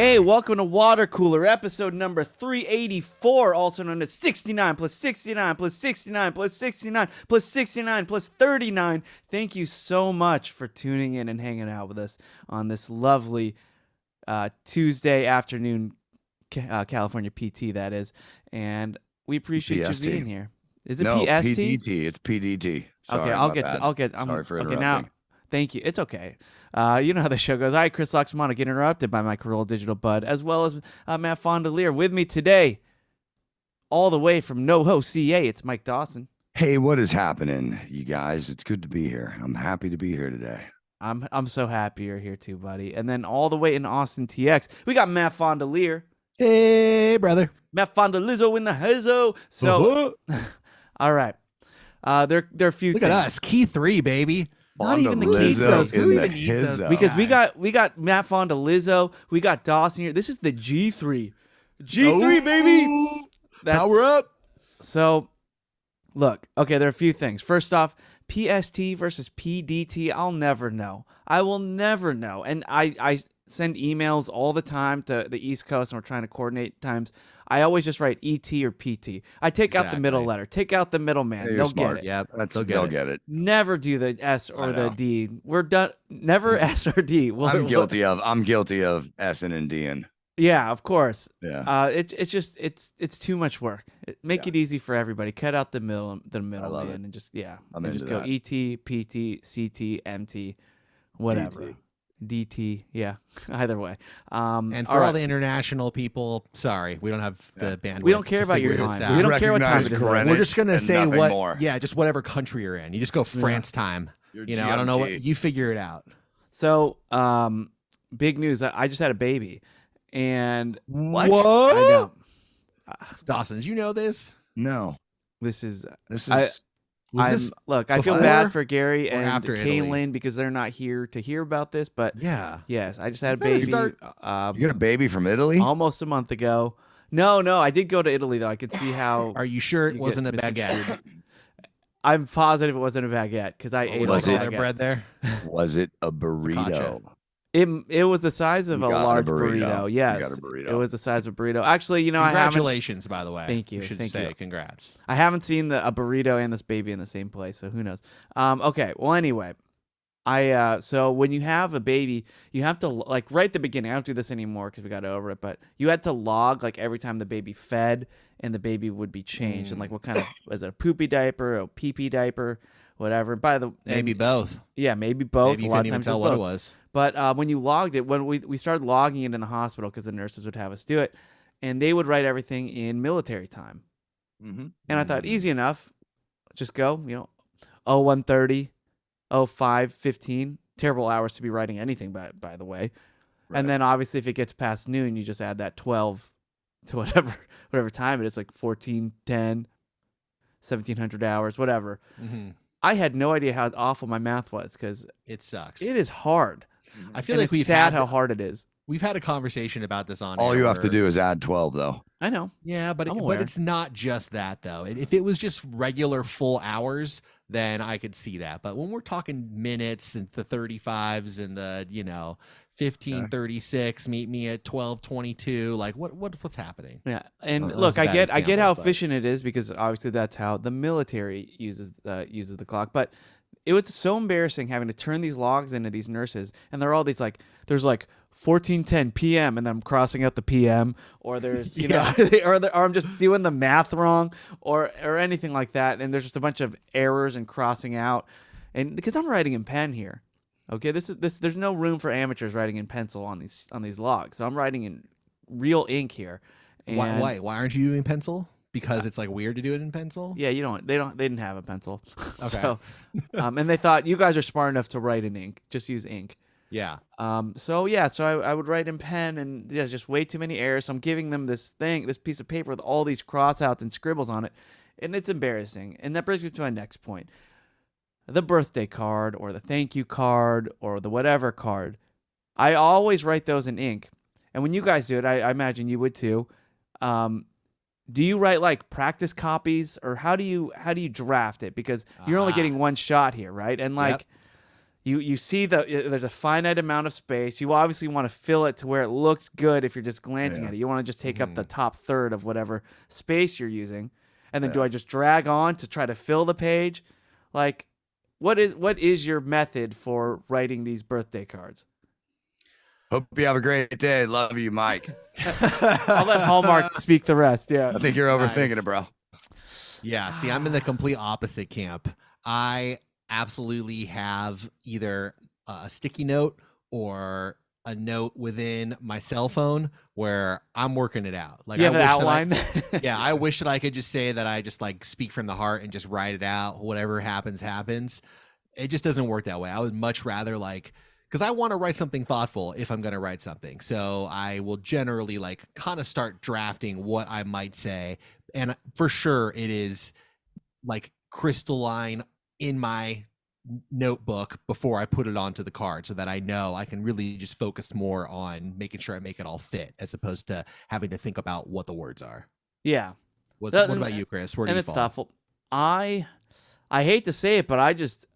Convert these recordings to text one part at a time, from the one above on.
Hey, welcome to Watercooler, episode number 384, also known as 69 plus 69 plus 69 plus 69 plus 69 plus 39. Thank you so much for tuning in and hanging out with us on this lovely Tuesday afternoon, California PT, that is. And we appreciate PST. you being here. Is it no, PST? PDT. It's PDT. Sorry, okay, Sorry for interrupting. Okay, now, thank you. It's okay. You know how the show goes. I, Chris Loxamana, get interrupted by my Corolla Digital Bud, as well as Matt Fondelier. With me today, all the way from NoHo CA, it's Mike Dawson. Hey, what is happening, you guys? It's good to be here. I'm happy to be here today. I'm so happy you're here too, buddy. And then all the way in Austin TX, we got Matt Fondelier. Hey, brother. Matt Fondelizzo in the hezzo. So, all right. There are a few Look things. at us. Key 3, baby. Not even the keys, those. Who even needs those? Because we got Matt Fondalizzo, we got Dawson here. This is the G3. G3, baby. Power up. So, look, okay, there are a few things. First off, PST versus PDT, I'll never know. I will never know. And I send emails all the time to the East Coast, and we're trying to coordinate times. I always just write ET or PT. I take out the middle letter. Take out the middleman. Hey, They'll smart. get it. Yep, They'll get it. Never do the S or the D. We're done. Never S or D. I'm guilty of S and D. Yeah, of course. Yeah. It's too much work. Make it easy for everybody. Cut out the middle man, and just go ET, PT, CT, MT, whatever. DT. DT, yeah, either way. And for all the international people, sorry, we don't have the bandwidth. We don't care about your time. We don't care what time it is. Greenwich We're just gonna say what, more. just whatever country you're in. You just go France time. I don't know what you figure it out. So, big news. I just had a baby, and What? I know. Dawson, did you know this? No. This is. Look, I feel bad for Gary and after Kaylin because they're not here to hear about this, but yes, I just had a baby. You got a baby from Italy? Almost a month ago. No, I did go to Italy though. I could see how. Are you sure it wasn't a baguette? I'm positive it wasn't a baguette because I ate all the other bread there. Was it a burrito? It was the size of a large burrito. Yes, you got a burrito. It was the size of a burrito. Actually, Congratulations, by the way. Thank you. You should say congrats. I haven't seen a burrito and this baby in the same place, so who knows? Okay. Well, anyway, so when you have a baby, you have to right at the beginning. I don't do this anymore because we got over it, but you had to log every time the baby fed and the baby would be changed and what kind of was it, a poopy diaper, a pee-pee diaper, whatever. Maybe both. Yeah, maybe both. Maybe you couldn't even tell what it was. But when you logged it, when we started logging it in the hospital because the nurses would have us do it, and they would write everything in military time. Mm-hmm. And I thought, easy enough. Just go, 01:30, 05:15. Terrible hours to be writing anything, by the way. Right. And then obviously if it gets past noon, you just add that 12 to whatever time it is, like 14:10, 1700 hours, whatever. Mm-hmm. I had no idea how awful my math was because it sucks. It is hard. I feel like we've sad how hard it is. We've had a conversation about this on all you have to do is add 12 though. I know. Yeah, but it's not just that though. If it was just regular full hours, then I could see that. But when we're talking minutes and the 35s and the 15:36, meet me at 12:22, what's happening? Yeah, and look, I get how efficient it is because obviously that's how the military uses the clock. But it was so embarrassing having to turn these logs into these nurses, and they're all these there's 14:10 p.m. and then I'm crossing out the p.m. or there's or I'm just doing the math wrong or anything like that, and there's just a bunch of errors and crossing out, and because I'm writing in pen here. Okay, there's no room for amateurs writing in pencil on these logs. So I'm writing in real ink here. And why aren't you doing pencil? Because it's weird to do it in pencil? Yeah, they didn't have a pencil. Okay. So, and they thought you guys are smart enough to write in ink. Just use ink. Yeah. So I would write in pen and just way too many errors. So I'm giving them this piece of paper with all these crossouts and scribbles on it, and it's embarrassing. And that brings me to my next point. The birthday card or the thank you card or the whatever card, I always write those in ink. And when you guys do it, I imagine you would too. Do you write practice copies or how do you draft it? Because you're only getting one shot here, right? And you see there's a finite amount of space. You obviously want to fill it to where it looks good if you're just glancing at it. You want to just take up the top third of whatever space you're using. And then do I just drag on to try to fill the page? Like, what is your method for writing these birthday cards? Hope you have a great day. Love you, Mike. I'll let Hallmark speak the rest. Yeah. I think you're overthinking it, bro. Yeah. See, I'm in the complete opposite camp. I absolutely have either a sticky note or a note within my cell phone where I'm working it out. Like, you have an outline. I wish that I could just say that I just like speak from the heart and just write it out. Whatever happens, happens. It just doesn't work that way. I would much rather because I want to write something thoughtful if I'm going to write something. So I will generally like kind of start drafting what I might say. And for sure it is like crystalline in my notebook before I put it onto the card so that I know I can really just focus more on making sure I make it all fit as opposed to having to think about what the words are. Yeah. What about you, Chris? Where do you fall? Thoughtful. I hate to say it, but I just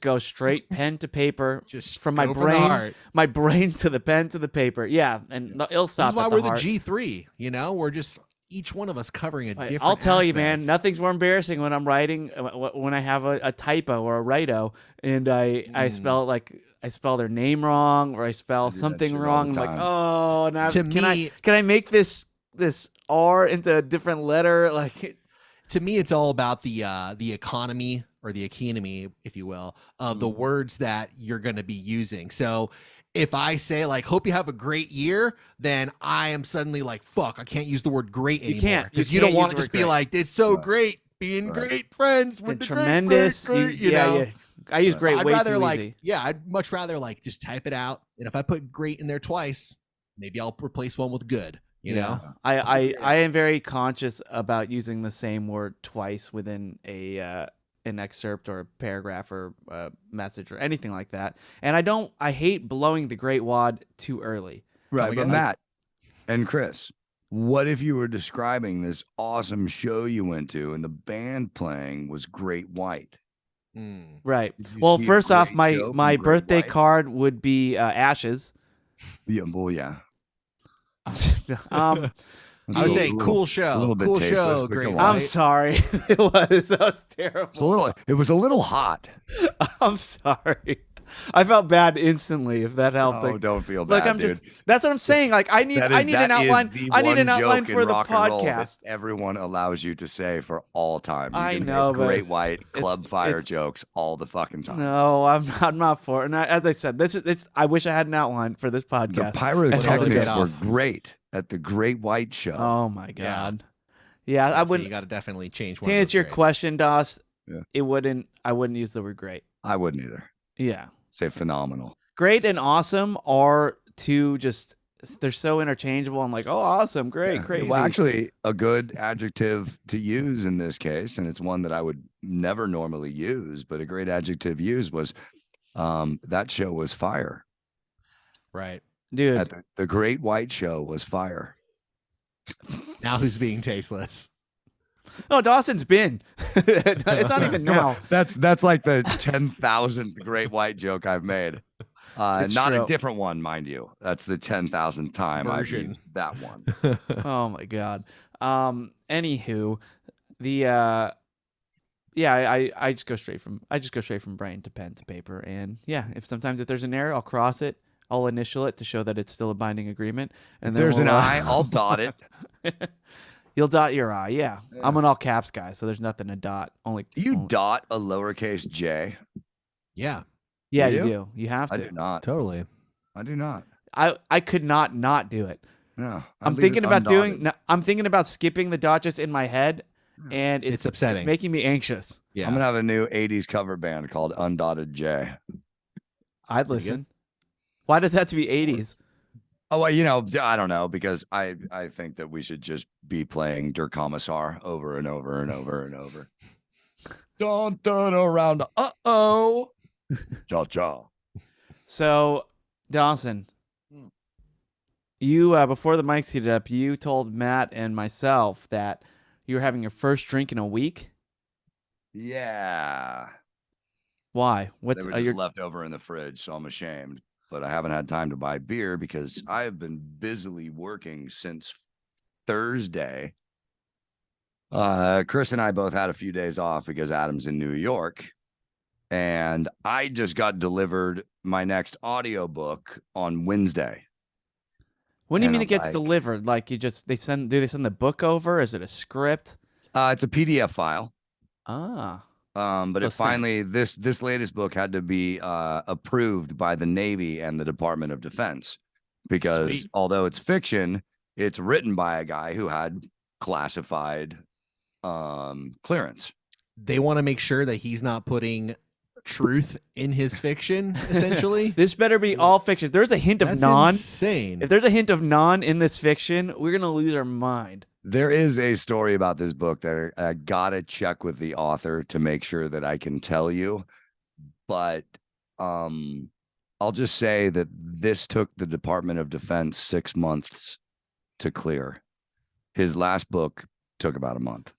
go straight pen to paper, just from my brain to the pen to the paper. Yeah, and it'll stop. This is why at we're heart. the G3. You know, we're just each one of us covering a different. I'll tell you, aspect. man, nothing's more embarrassing when I'm writing when I have a typo or a righto and I spell it like I spell their name wrong or I spell something wrong. I'm like, oh, now can I make this R into a different letter? Like, to me, it's all about the economy or the economy, if you will, of the words that you're going to be using. So if I say like, hope you have a great year, then I am suddenly like, fuck, I can't use the word great anymore. You can't. Because you don't want to just be like, it's so great being great friends with the tremendous. Great, you know? Yeah. I use great I'd way rather too like, easy. Yeah, I'd much rather like just type it out. And if I put great in there twice, maybe I'll replace one with good. You know, I am very conscious about using the same word twice within an excerpt or a paragraph or a message or anything like that. And I hate blowing the great wad too early. Right. But Matt and Chris, what if you were describing this awesome show you went to and the band playing was Great White? Right. Well, first off, my birthday card would be Ashes. Yeah. Well, yeah. I would say cool show. A little bit cool tasteless, show. Great. I'm sorry. That was terrible. It was a little hot. I'm sorry. I felt bad instantly. If that helped. Oh, don't feel bad, dude. That's what I'm saying. Like I need an outline. I need an outline for the podcast. Everyone allows you to say for all time. I know, but Great White Club Fire jokes all the fucking time. No, I'm not for it. And as I said, I wish I had an outline for this podcast. The pyrotechnics were great at the Great White show. Oh my god. Yeah, I wouldn't. You got to definitely change one. To answer your question, Doss, I wouldn't use the word great. I wouldn't either. Yeah. Say phenomenal. Great and awesome are two they're so interchangeable. I'm like, oh, awesome, great, crazy. Well, actually, a good adjective to use in this case, and it's one that I would never normally use, but a great adjective used was that show was fire. Right. Dude. The Great White Show was fire. Now who's being tasteless? No, Dawson's been. It's not even now. That's like the 10,000th Great White joke I've made. Not true. A different one, mind you. That's the 10,000th time I've used that one. Oh my god. Anywho, I just go straight from brain to pen to paper, and if there's an error, I'll cross it. I'll initial it to show that it's still a binding agreement. And then there's an I, I'll dot it. You'll dot your I, yeah. I'm an all caps guy, so there's nothing to dot. Do you dot a lowercase j? Yeah. Yeah, you do. You have to. I do not. Totally. I do not. I could not do it. No. I'm thinking about skipping the dot just in my head, and it's upsetting. It's making me anxious. Yeah. I'm gonna have a new 80s cover band called Undotted J. I'd listen. Why does that have to be 80s? Oh, well, I don't know, because I think that we should just be playing Der Kommissar over and over and over and over. Don't turn around. Uh-oh. Cha-cha. So, Dawson, you, before the mics heated up, you told Matt and myself that you were having your first drink in a week. Yeah. Why? They What's were just left over in the fridge, so I'm ashamed. But I haven't had time to buy beer because I have been busily working since Thursday. Chris and I both had a few days off because Adam's in New York. And I just got delivered my next audiobook on Wednesday. What do you And mean I'm it gets like, delivered? Like do they send the book over? Is it a script? it's a PDF file. Ah. But So it finally this latest book had to be approved by the Navy and the Department of Defense because Sweet. although it's fiction, it's written by a guy who had classified clearance. They want to make sure that he's not putting truth in his fiction, essentially. This better be all fiction. If there's a hint of That's non. insane. If there's a hint of non in this fiction, we're gonna lose our mind. There is a story about this book that I gotta check with the author to make sure that I can tell you. But I'll just say that this took the Department of Defense 6 months to clear. His last book took about a month.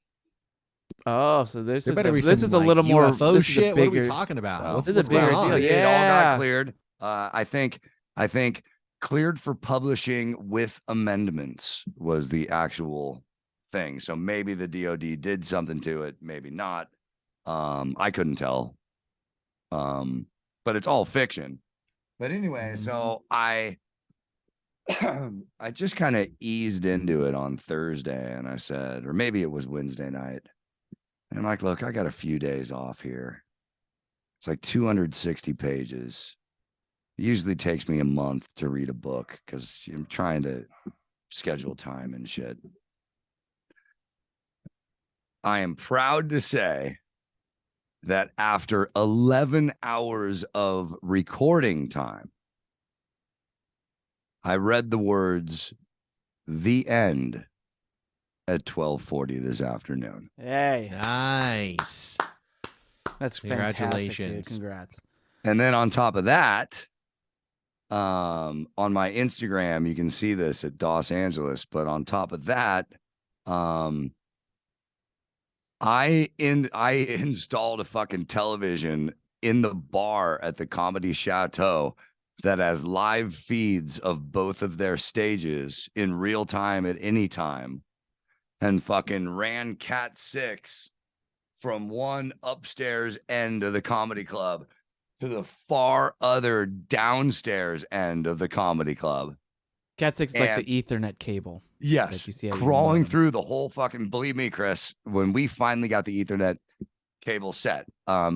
Oh, so this There is better be this some, is a like, little more UFO this is a shit. What are we bigger- talking about? Well, What's this is a going bigger on? deal. It all got Yeah. cleared. I think cleared for publishing with amendments was the actual thing. So maybe the DOD did something to it, maybe not. I couldn't tell. But it's all fiction. But anyway, so I just kind of eased into it on Thursday and I said, or maybe it was Wednesday night. And I'm like, look, I got a few days off here. It's like 260 pages. It usually takes me a month to read a book because I'm trying to schedule time and shit. I am proud to say that after 11 hours of recording time, I read the words "the end" at 12:40 this afternoon. Hey, Nice. that's fantastic, dude. Congratulations. Congrats. And then on top of that, on my Instagram, you can see this at Los Angeles, but on top of that, I installed a fucking television in the bar at the Comedy Chateau that has live feeds of both of their stages in real time at any time, and fucking ran Cat 6 from one upstairs end of the comedy club to the far other downstairs end of the comedy club. Cat 6 is like the Ethernet cable. Yes, you see out of your crawling modem. through the whole fucking, believe me, Chris, when we finally got the Ethernet cable set,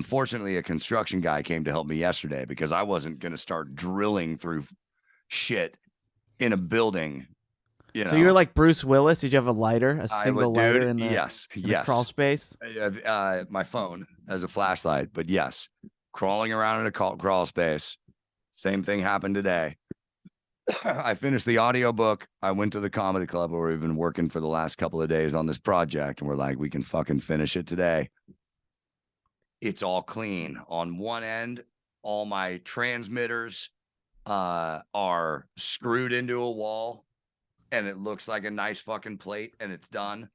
fortunately, a construction guy came to help me yesterday because I wasn't going to start drilling through shit in a building. You know? So you're like Bruce Willis. Did you have a lighter, a single lighter in the, yes, in the crawl space? My phone as a flashlight, but yes, crawling around in a crawl space. Same thing happened today. I finished the audiobook. I went to the comedy club where we've been working for the last couple of days on this project, and we're like, we can fucking finish it today. It's all clean. On one end, all my transmitters are screwed into a wall, and it looks like a nice fucking plate, and it's done.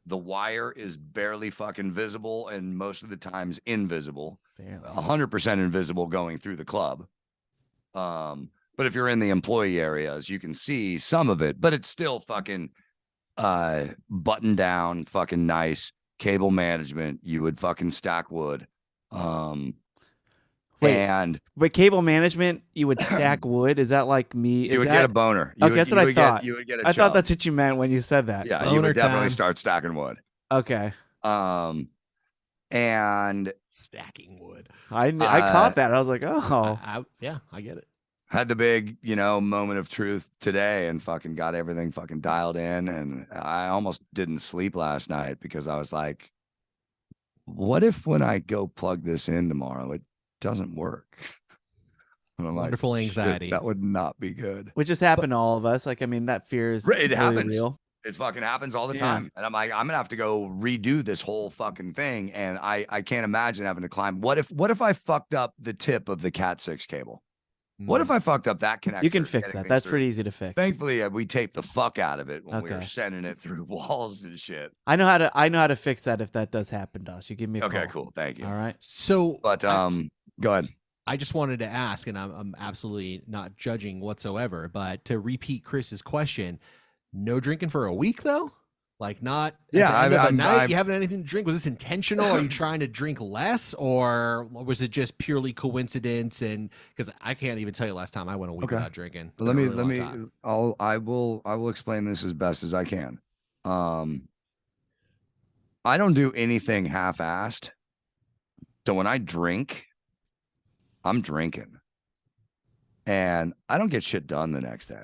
The wire is barely fucking visible, and most of the times invisible. 100% invisible going through the club. But if you're in the employee areas, you can see some of it, but it's still fucking buttoned down, fucking nice cable management. You would fucking stack wood. Wait, cable management, you would stack wood? Is that like me? You would get a boner. Okay, that's what I thought. You would get a I thought chub. that's what you meant when you said that. Yeah, Boner you would definitely time. start stacking wood. Okay. And Stacking wood. I caught that. I was like, oh. Yeah, I get it. had the big, moment of truth today and fucking got everything fucking dialed in. And I almost didn't sleep last night because I was like, what if when I go plug this in tomorrow, it doesn't work? And I'm Wonderful like, anxiety. That would not be good. Which just happened to all of us. Like, I mean, that fear is It really happens. real. It fucking happens all the Yeah. time. And I'm like, I'm gonna have to go redo this whole fucking thing. And I can't imagine having to climb. What if I fucked up the tip of the Cat 6 cable? What if I fucked up that connector? You can fix getting that. things That's through? pretty easy to fix. Thankfully, we taped the fuck out of it when we were Okay. sending it through walls and shit. I know how to fix that if that does happen to us. You give me a call. Okay, cool. Thank you. All right. So But Go ahead. I just wanted to ask, and I'm absolutely not judging whatsoever, but to repeat Chris's question, no drinking for a week though? Like not at the end of the night? You haven't anything to drink? Was this intentional? Are you trying to drink less, or was it just purely coincidence? And because I can't even tell you last time I went a week without drinking. Let me. I will explain this as best as I can. I don't do anything half-assed. So when I drink, I'm drinking, and I don't get shit done the next day.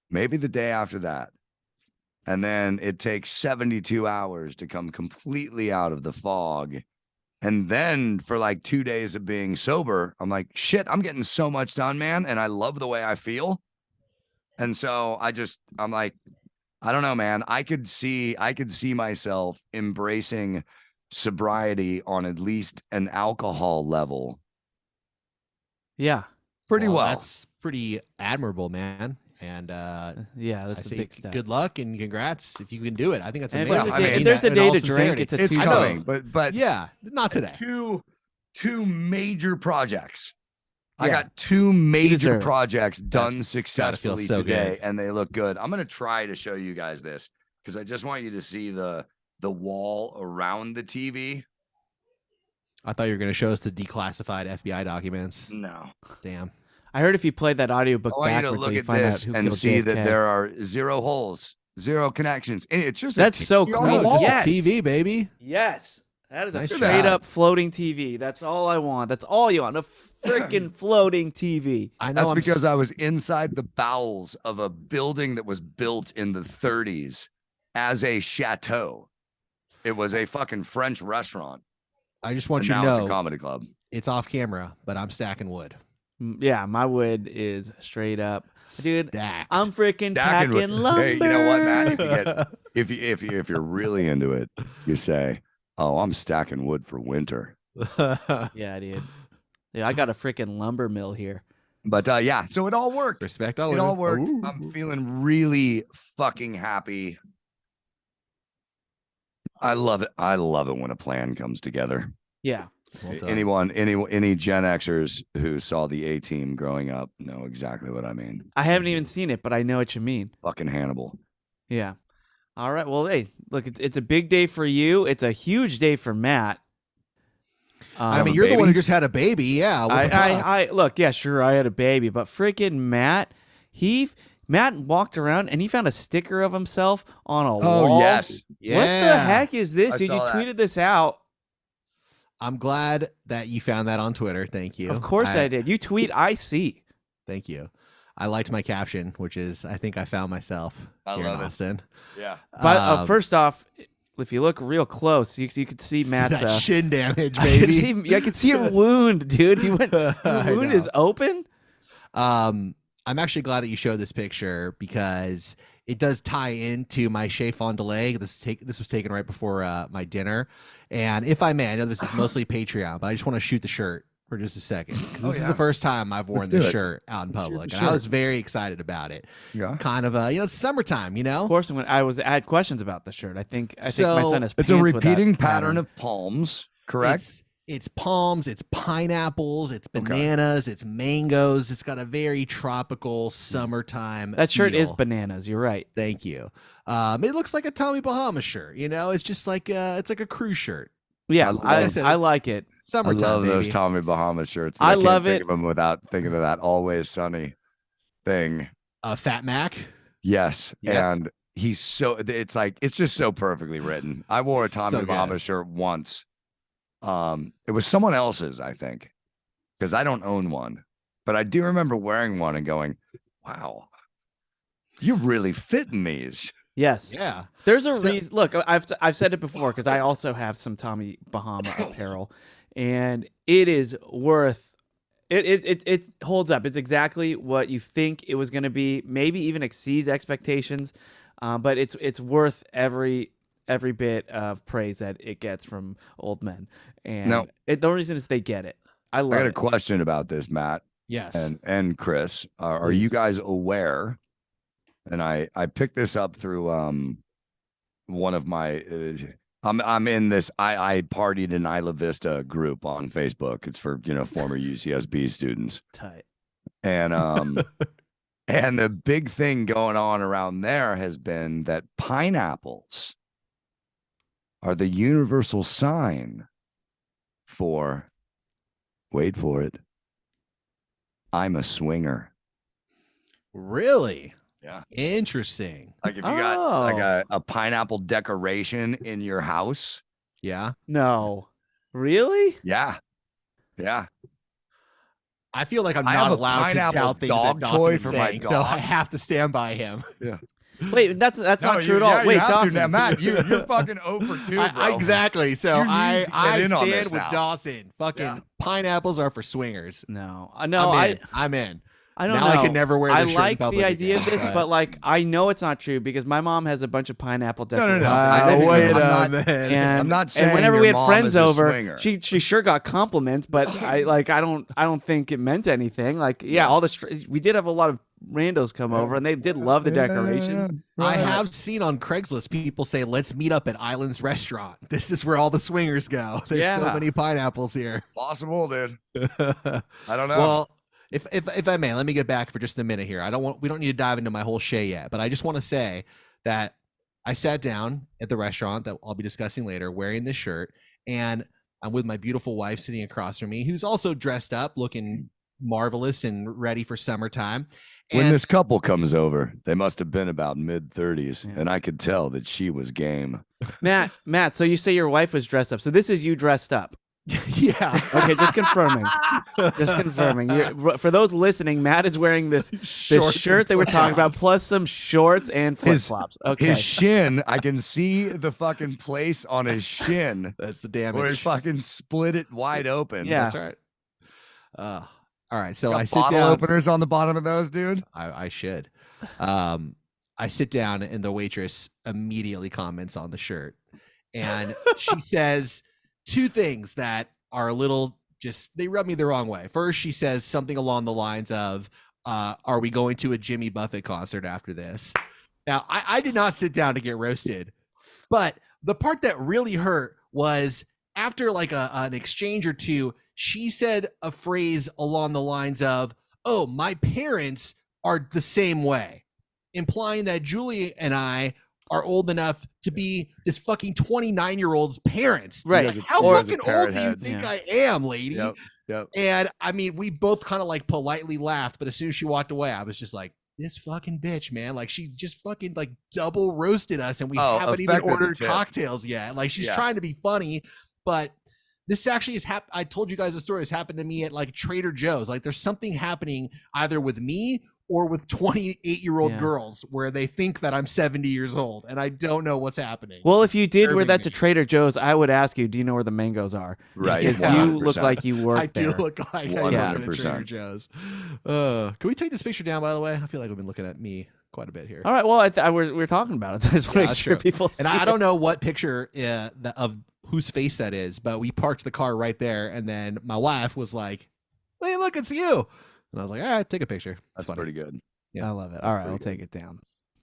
Maybe the day after that. And then it takes 72 hours to come completely out of the fog. And then for like 2 days of being sober, I'm like, shit, I'm getting so much done, man. And I love the way I feel. And so I'm like, I don't know, man. I could see myself embracing sobriety on at least an alcohol level. Yeah. Pretty well. That's pretty admirable, man. And yeah, that's a big step. Good luck and congrats if you can do it. I think that's amazing. If there's a day to drink, it's a Tuesday. Coming, but yeah, not today. Two major projects. Yeah. I got 2 major projects done successfully today, and they look good. I'm gonna try to show you guys this because I just want you to see the wall around the TV. I thought you were gonna show us the declassified FBI documents. No, damn. I heard if you played that audiobook backwards, look you at find this out who and killed see JFK. that there are 0 holes, 0 connections. And it's just that's so cool. Yes. TV, baby. Yes, that is nice a straight up floating TV. That's all I want. That's all you want. A freaking floating TV. I know. That's because I was inside the bowels of a building that was built in the 30s as a chateau. It was a fucking French restaurant. I just want you to know it's a comedy club. It's off camera, but I'm stacking wood. Yeah, my wood is straight up, dude. Stacked. I'm freaking packing lumber. Hey, you know what, Matt? If you're really into it, you say, "Oh, I'm stacking wood for winter." Yeah, dude. Yeah, I got a freaking lumber mill here. But yeah, so it all worked. Respect. It all worked. Ooh. I'm feeling really fucking happy. I love it. I love it when a plan comes together. Yeah. Well any Gen Xers who saw the A-Team growing up know exactly what I mean. I haven't even seen it, but I know what you mean. Fucking Hannibal. Yeah. All right. Well, hey, look, it's a big day for you. It's a huge day for Matt. I mean, you're the one who just had a baby. Yeah. I look. Yeah, sure. I had a baby, but freaking Matt, Matt walked around and he found a sticker of himself on a wall. Oh yes. Yeah. What the heck is this, dude? You tweeted this out. I'm glad that you found that on Twitter. Thank you. Of course I did. You tweet, I see. Thank you. I liked my caption, which is, I think I found myself here in Austin. Yeah. But first off, if you look real close, you could see Matt's that shin damage, baby. I could see your wound, dude. Your wound is open. I'm actually glad that you showed this picture because it does tie into my Chez Fond du Lac. This was taken right before my dinner. And if I may, I know this is mostly Patreon, but I just want to shoot the shirt for just a second. Because this is the first time I've worn this shirt out in public. And I was very excited about it. Yeah. Kind of, it's summertime, you know? Of course, when I had questions about the shirt. I think my son has pants. It's a repeating pattern of palms, correct? It's palms, it's pineapples, it's bananas, it's mangoes. It's got a very tropical summertime That shirt feel. Is bananas. You're right. Thank you. It looks like a Tommy Bahama shirt. You know, it's just like it's like a cruise shirt. Yeah, I like it. Summertime. I love baby. those Tommy Bahama shirts. I can't love think it. of them without thinking of that Always Sunny thing. Fat Mac. Yes, Yep. and it's just so perfectly written. I wore a Tommy Bahama shirt once. It was someone else's, I think, because I don't own one, but I do remember wearing one and going, "Wow, you really fit in these." Yes. Yeah. There's a reason. Look, I've said it before because I also have some Tommy Bahama apparel, and it is worth. It holds up. It's exactly what you think it was going to be. Maybe even exceeds expectations, but it's worth every bit of praise that it gets from old men. And the reason is they get it. I got a question about this, Matt. Yes. And Chris, are you guys aware? And I picked this up through one of my I'm in this. I partied in Isla Vista group on Facebook. It's for former UCSB students, Tight. and and the big thing going on around there has been that pineapples are the universal sign for, wait for it, I'm a swinger. Really? Yeah. Interesting. Like if you got like a pineapple decoration in your house. Yeah. No. Really? Yeah. Yeah. I feel like I'm I not have a allowed to pineapple doubt things that dog Dawson toy is for my saying, so dog. I have to stand by him. Yeah. Wait, that's not true at all. Wait, Dawson. Matt, you're fucking over 2, bro. Exactly. So You need to I get in on stand this with now. Dawson. Fucking pineapples are for swingers. No. I'm in. I don't Now know. I can never wear I this shirt in like public the idea again, of this, but like I know it's not true because my mom has a bunch of pineapple decorations. Wait I'm a minute. And, I'm not saying and whenever your we had mom friends is a over, swinger. she sure got compliments, but I don't think it meant anything. Like all we did have a lot of randos come over, and they did love the decorations. I have seen on Craigslist people say, "Let's meet up at Islands Restaurant. This is where all the swingers go." There's so many pineapples here. Possible, dude. I don't know. Well, if I may, let me get back for just a minute here. We don't need to dive into my whole shay yet, but I just want to say that I sat down at the restaurant that I'll be discussing later wearing this shirt, and I'm with my beautiful wife sitting across from me, who's also dressed up, looking marvelous and ready for summertime. When this couple comes over, they must have been about mid-30s, and I could tell that she was game. Matt, so you say your wife was dressed up. So this is you dressed up. Yeah. Okay, just confirming. For those listening, Matt is wearing this shirt that we're talking about, plus some shorts and flip-flops. Okay. His shin, I can see the fucking place on his shin. That's the damage. Where he fucking split it wide open. Yeah. That's right. All right, so Got I sit bottle down. openers on the bottom of those, dude. I should. I sit down, and the waitress immediately comments on the shirt, and she says two things that are a little they rub me the wrong way. First, she says something along the lines of, "Are we going to a Jimmy Buffett concert after this?" Now, I did not sit down to get roasted, but the part that really hurt was after like an exchange or two. She said a phrase along the lines of, "Oh, my parents are the same way," implying that Julie and I are old enough to be this fucking 29-year-old's parents. Right. Like, how fucking old do you think I am, lady? Yep. And I mean, we both kind of like politely laughed, but as soon as she walked away, I was just like, this fucking bitch, man. Like, she just fucking like double roasted us, and we haven't even ordered cocktails yet. Like, she's trying to be funny, but this actually has happened. I told you guys the story. Has happened to me at like Trader Joe's. Like, there's something happening either with me or with 28-year-old girls where they think that I'm 70 years old, and I don't know what's happening. Well, if you did wear that to Trader Joe's, I would ask you, do you know where the mangoes are? Right. Because you look like you work there. I do look like 100%. I work at Trader Joe's. Can we take this picture down, by the way? I feel like we've been looking at me quite a bit here. All right. Well, we're talking about it. So I just want to make sure people see and I don't know what picture of whose face that is, but we parked the car right there, and then my wife was like, "Hey, look, it's you." And I was like, "All right, take a picture." That's pretty good. Yeah, I love it. All right, I'll take it down.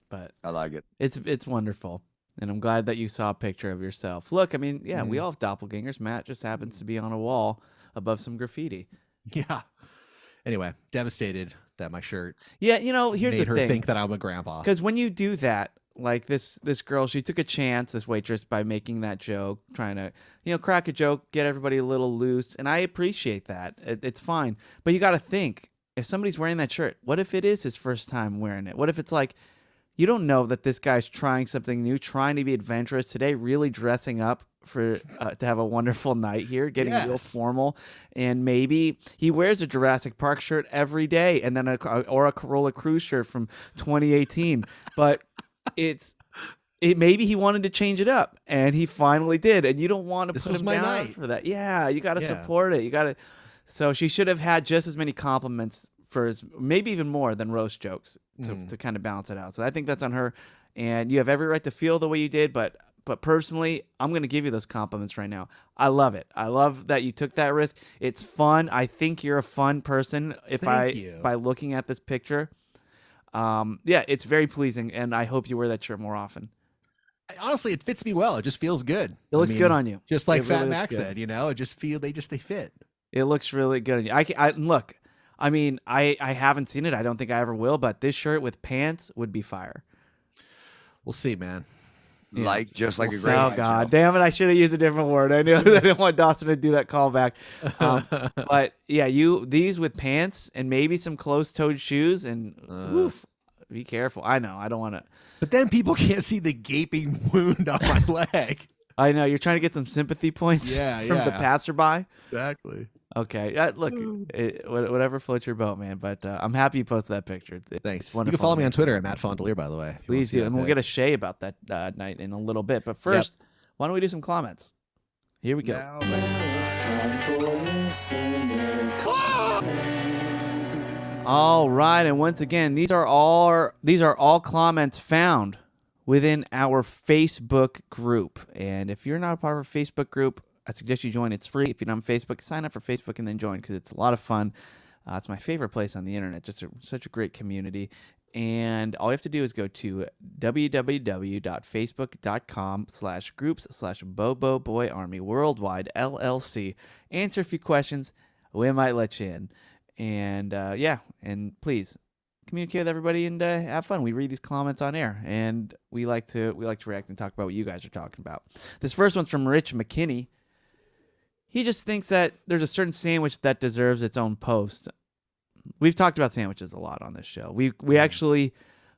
But I like it. It's wonderful. And I'm glad that you saw a picture of yourself. Look, I mean, we all have doppelgangers. Matt just happens to be on a wall above some graffiti. Yeah. Anyway, devastated that my shirt here's the made her thing. think that I'm a grandpa. Because when you do that, like this girl, she took a chance, this waitress, by making that joke, trying to, crack a joke, get everybody a little loose. And I appreciate that. It's fine. But you got to think, if somebody's wearing that shirt, what if it is his first time wearing it? What if it's like, you don't know that this guy's trying something new, trying to be adventurous today, really dressing up for to have a wonderful night here, getting real formal, and maybe he wears a Jurassic Park shirt every day, and then a Corolla Cruise shirt from 2018. But maybe he wanted to change it up, and he finally did, and you don't want to put him down for that. Yeah, you got to support it. You got to. So she should have had just as many compliments maybe even more than roast jokes to kind of balance it out. So I think that's on her, and you have every right to feel the way you did. But personally, I'm going to give you those compliments right now. I love it. I love that you took that risk. It's fun. I think you're a fun person. By looking at this picture, it's very pleasing, and I hope you wear that shirt more often. Honestly, it fits me well. It just feels good. It looks good on you. Just like It Fat really looks Mac good. said, it just they fit. It looks really good on you. Look. I mean, I haven't seen it. I don't think I ever will. But this shirt with pants would be fire. We'll see, man. Just like a Oh great white God, show. damn it! I should have used a different word. I knew I didn't want Dawson to do that callback. But yeah, these with pants and maybe some closed-toed shoes and woof, be careful. I know I don't want to. But then people can't see the gaping wound on my leg. I know you're trying to get some sympaty points from the passerby. Exactly. Okay, look, whatever floats your boat, man. But I'm happy you posted that picture. Thanks. It's You wonderful. can follow me on Twitter at Matt Fondelier, by the way. Please do, and we'll get a Shay about that night in a little bit. But first, why don't we do some comments? Here we go. Now, It's time for listener comments. All right, and once again, these are all comments found within our Facebook group. And if you're not a part of our Facebook group, I suggest you join. It's free. If you're not on Facebook, sign up for Facebook and then join because it's a lot of fun. It's my favorite place on the internet. Just such a great community. And all you have to do is go to www.facebook.com/groups/Bobo Boy Army Worldwide LLC. Answer a few questions. We might let you in. And and please communicate with everybody and have fun. We read these comments on air, and we like to react and talk about what you guys are talking about. This first one's from Rich McKinney. He just thinks that there's a certain sandwich that deserves its own post. We've talked about sandwiches a lot on this show. We actually,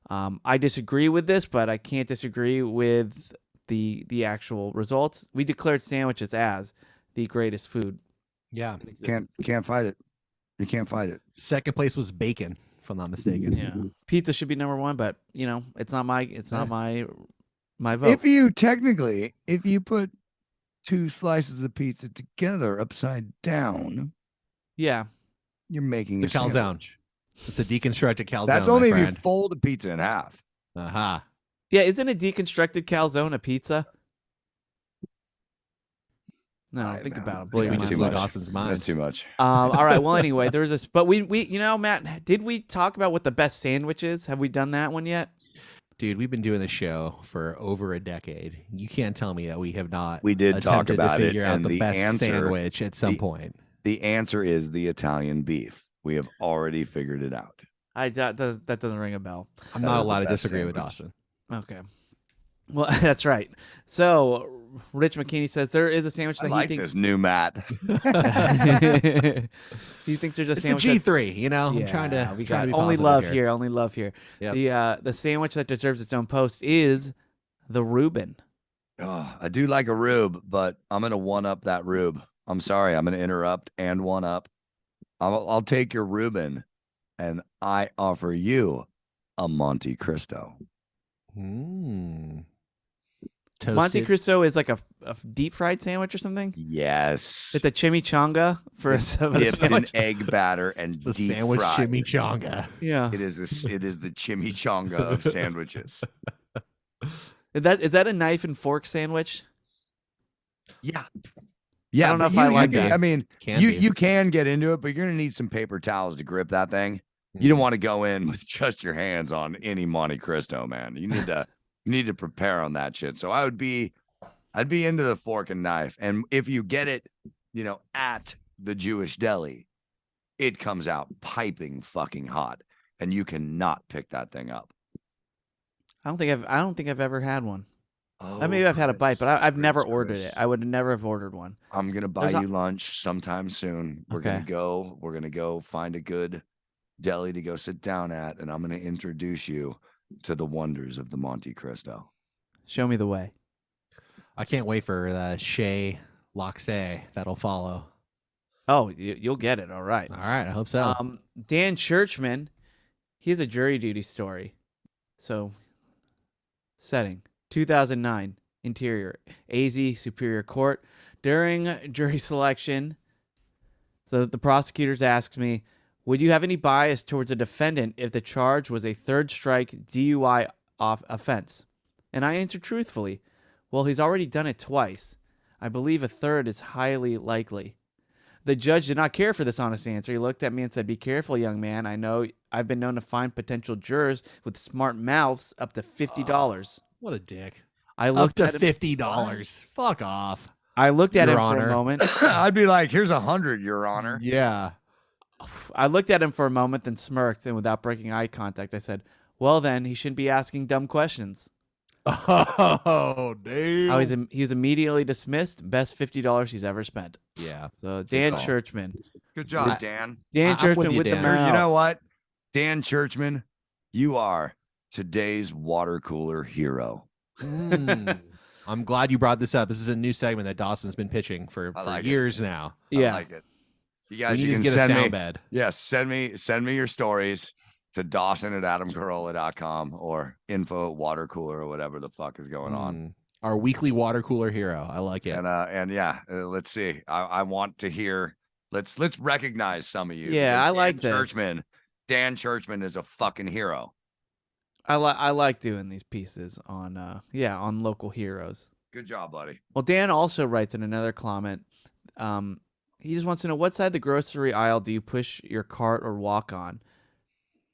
I disagree with this, but I can't disagree with the actual results. We declared sandwiches as the greatest food. Yeah. can't fight it. You can't fight it. Second place was bacon, if I'm not mistaken. Yeah, pizza should be number one, but it's not my vote. If you put 2 slices of pizza together upside down, Yeah, you're making The a calzone. sandwich. It's a deconstructed calzone. That's only if my you friend. fold a pizza in half. Aha. yeah. Isn't a deconstructed calzone a pizza? No, think about it. Believe me, Blow just your blew mind. Dawson's mind. That's too much. All right. Well, anyway, there was this, but we Matt, did we talk about what the best sandwich is? Have we done that one yet? Dude, we've been doing this show for over a decade. You can't tell me that we have not. We did talk attempted about to it, figure out and the the best answer- sandwich at some point. The answer is the Italian beef. We have already figured it out. That doesn't ring a bell. I'm That not is the allowed to best disagree with sandwich. Dawson. Okay. Well, that's right. So, Rich McKinney says there is a sandwich I that like he this thinks. new Matt. He thinks there's a It's the sandwich. that- G3, I'm trying to, we trying got to be only positive love here. here. Only love here. Yep. The sandwich that deserves its own post is the Reuben. Oh, I do like a rube, but I'm gonna one up that rube. I'm sorry, I'm gonna interrupt and one up. I'll take your Reuben, and I offer you a Monte Cristo. Mm. Monte Toasted. Cristo is like a deep fried sandwich or something. Yes, It's a chimichanga for a dipped in sandwich. egg batter and It's a deep sandwich fried. chimichanga. Yeah. It is the chimichanga of sandwiches. Is that a knife and fork sandwich? Yeah. Yeah, I don't know but if I like can- that. I mean, Can you be. you can get into it, but you're gonna need some paper towels to grip that thing. You don't want to go in with just your hands on any Monte Cristo, man. You need to prepare on that shit. So I'd be into the fork and knife. And if you get it, at the Jewish deli, it comes out piping fucking hot, and you cannot pick that thing up. I don't think I've ever had one. Oh, Maybe I've had a bite, but I've never Chris. ordered it. I would never have ordered one. I'm gonna buy There's you lunch sometime soon. We're Okay. gonna go find a good deli to go sit down at, and I'm gonna introduce you to the wonders of the Monte Cristo. Show me the way. I can't wait for the Shea Loxay that'll follow. Oh, you'll get it. All right. All right, I hope so. Dan Churchman, he has a jury duty story. So, setting 2009, interior, AZ Superior Court. During jury selection, the prosecutors asked me, would you have any bias towards a defendant if the charge was a third strike DUI offense? And I answered truthfully, well, he's already done it twice. I believe a third is highly likely. The judge did not care for this honest answer. He looked at me and said, be careful, young man. I know I've been known to find potential jurors with smart mouths up to $50. What a dick. I Up looked to at him, $50. Fuck off. I looked at Your him for Honor. a moment. I'd be like, here's 100, Your Honor. Yeah. I looked at him for a moment, then smirked, and without breaking eye contact, I said, "Well, then he shouldn't be asking dumb questions." Oh, damn. He was immediately dismissed. Best $50 he's ever spent. Yeah. So Dan call. Churchman, Good job, Dan. Dan I'm with Churchman you, with the Dan. mouth. You know what? Dan Churchman, you are today's water cooler hero. I'm glad you brought this up. This is a new segment that Dawson's been pitching for like years now. Yeah. I like it. You We guys, need you to can get a send me. sound bed. Yes, send me your stories to Dawson@AdamCarolla.com or info@Watercooler or whatever the fuck is going on. Our weekly water cooler hero. I like it. And yeah, let's see. I want to hear. Let's recognize some of you. Yeah, because I like this. Churchman. Dan Churchman is a fucking hero. I like doing these pieces on on local heroes. Good job, buddy. Well, Dan also writes in another comment. He just wants to know, what side of the grocery aisle do you push your cart or walk on?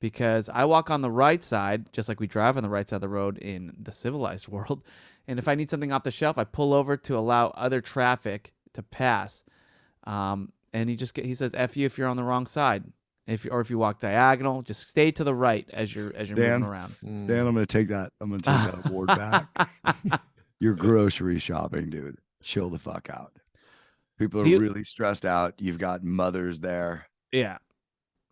Because I walk on the right side, just like we drive on the right side of the road in the civilized world. And if I need something off the shelf, I pull over to allow other traffic to pass. And he says, "F you if you're on the wrong side. If you walk diagonal, just stay to the right as you're moving around." Dan, I'm gonna take that. I'm gonna take that award back. You're grocery shopping, dude. Chill the fuck out. People are really stressed out. You've got mothers there. Yeah.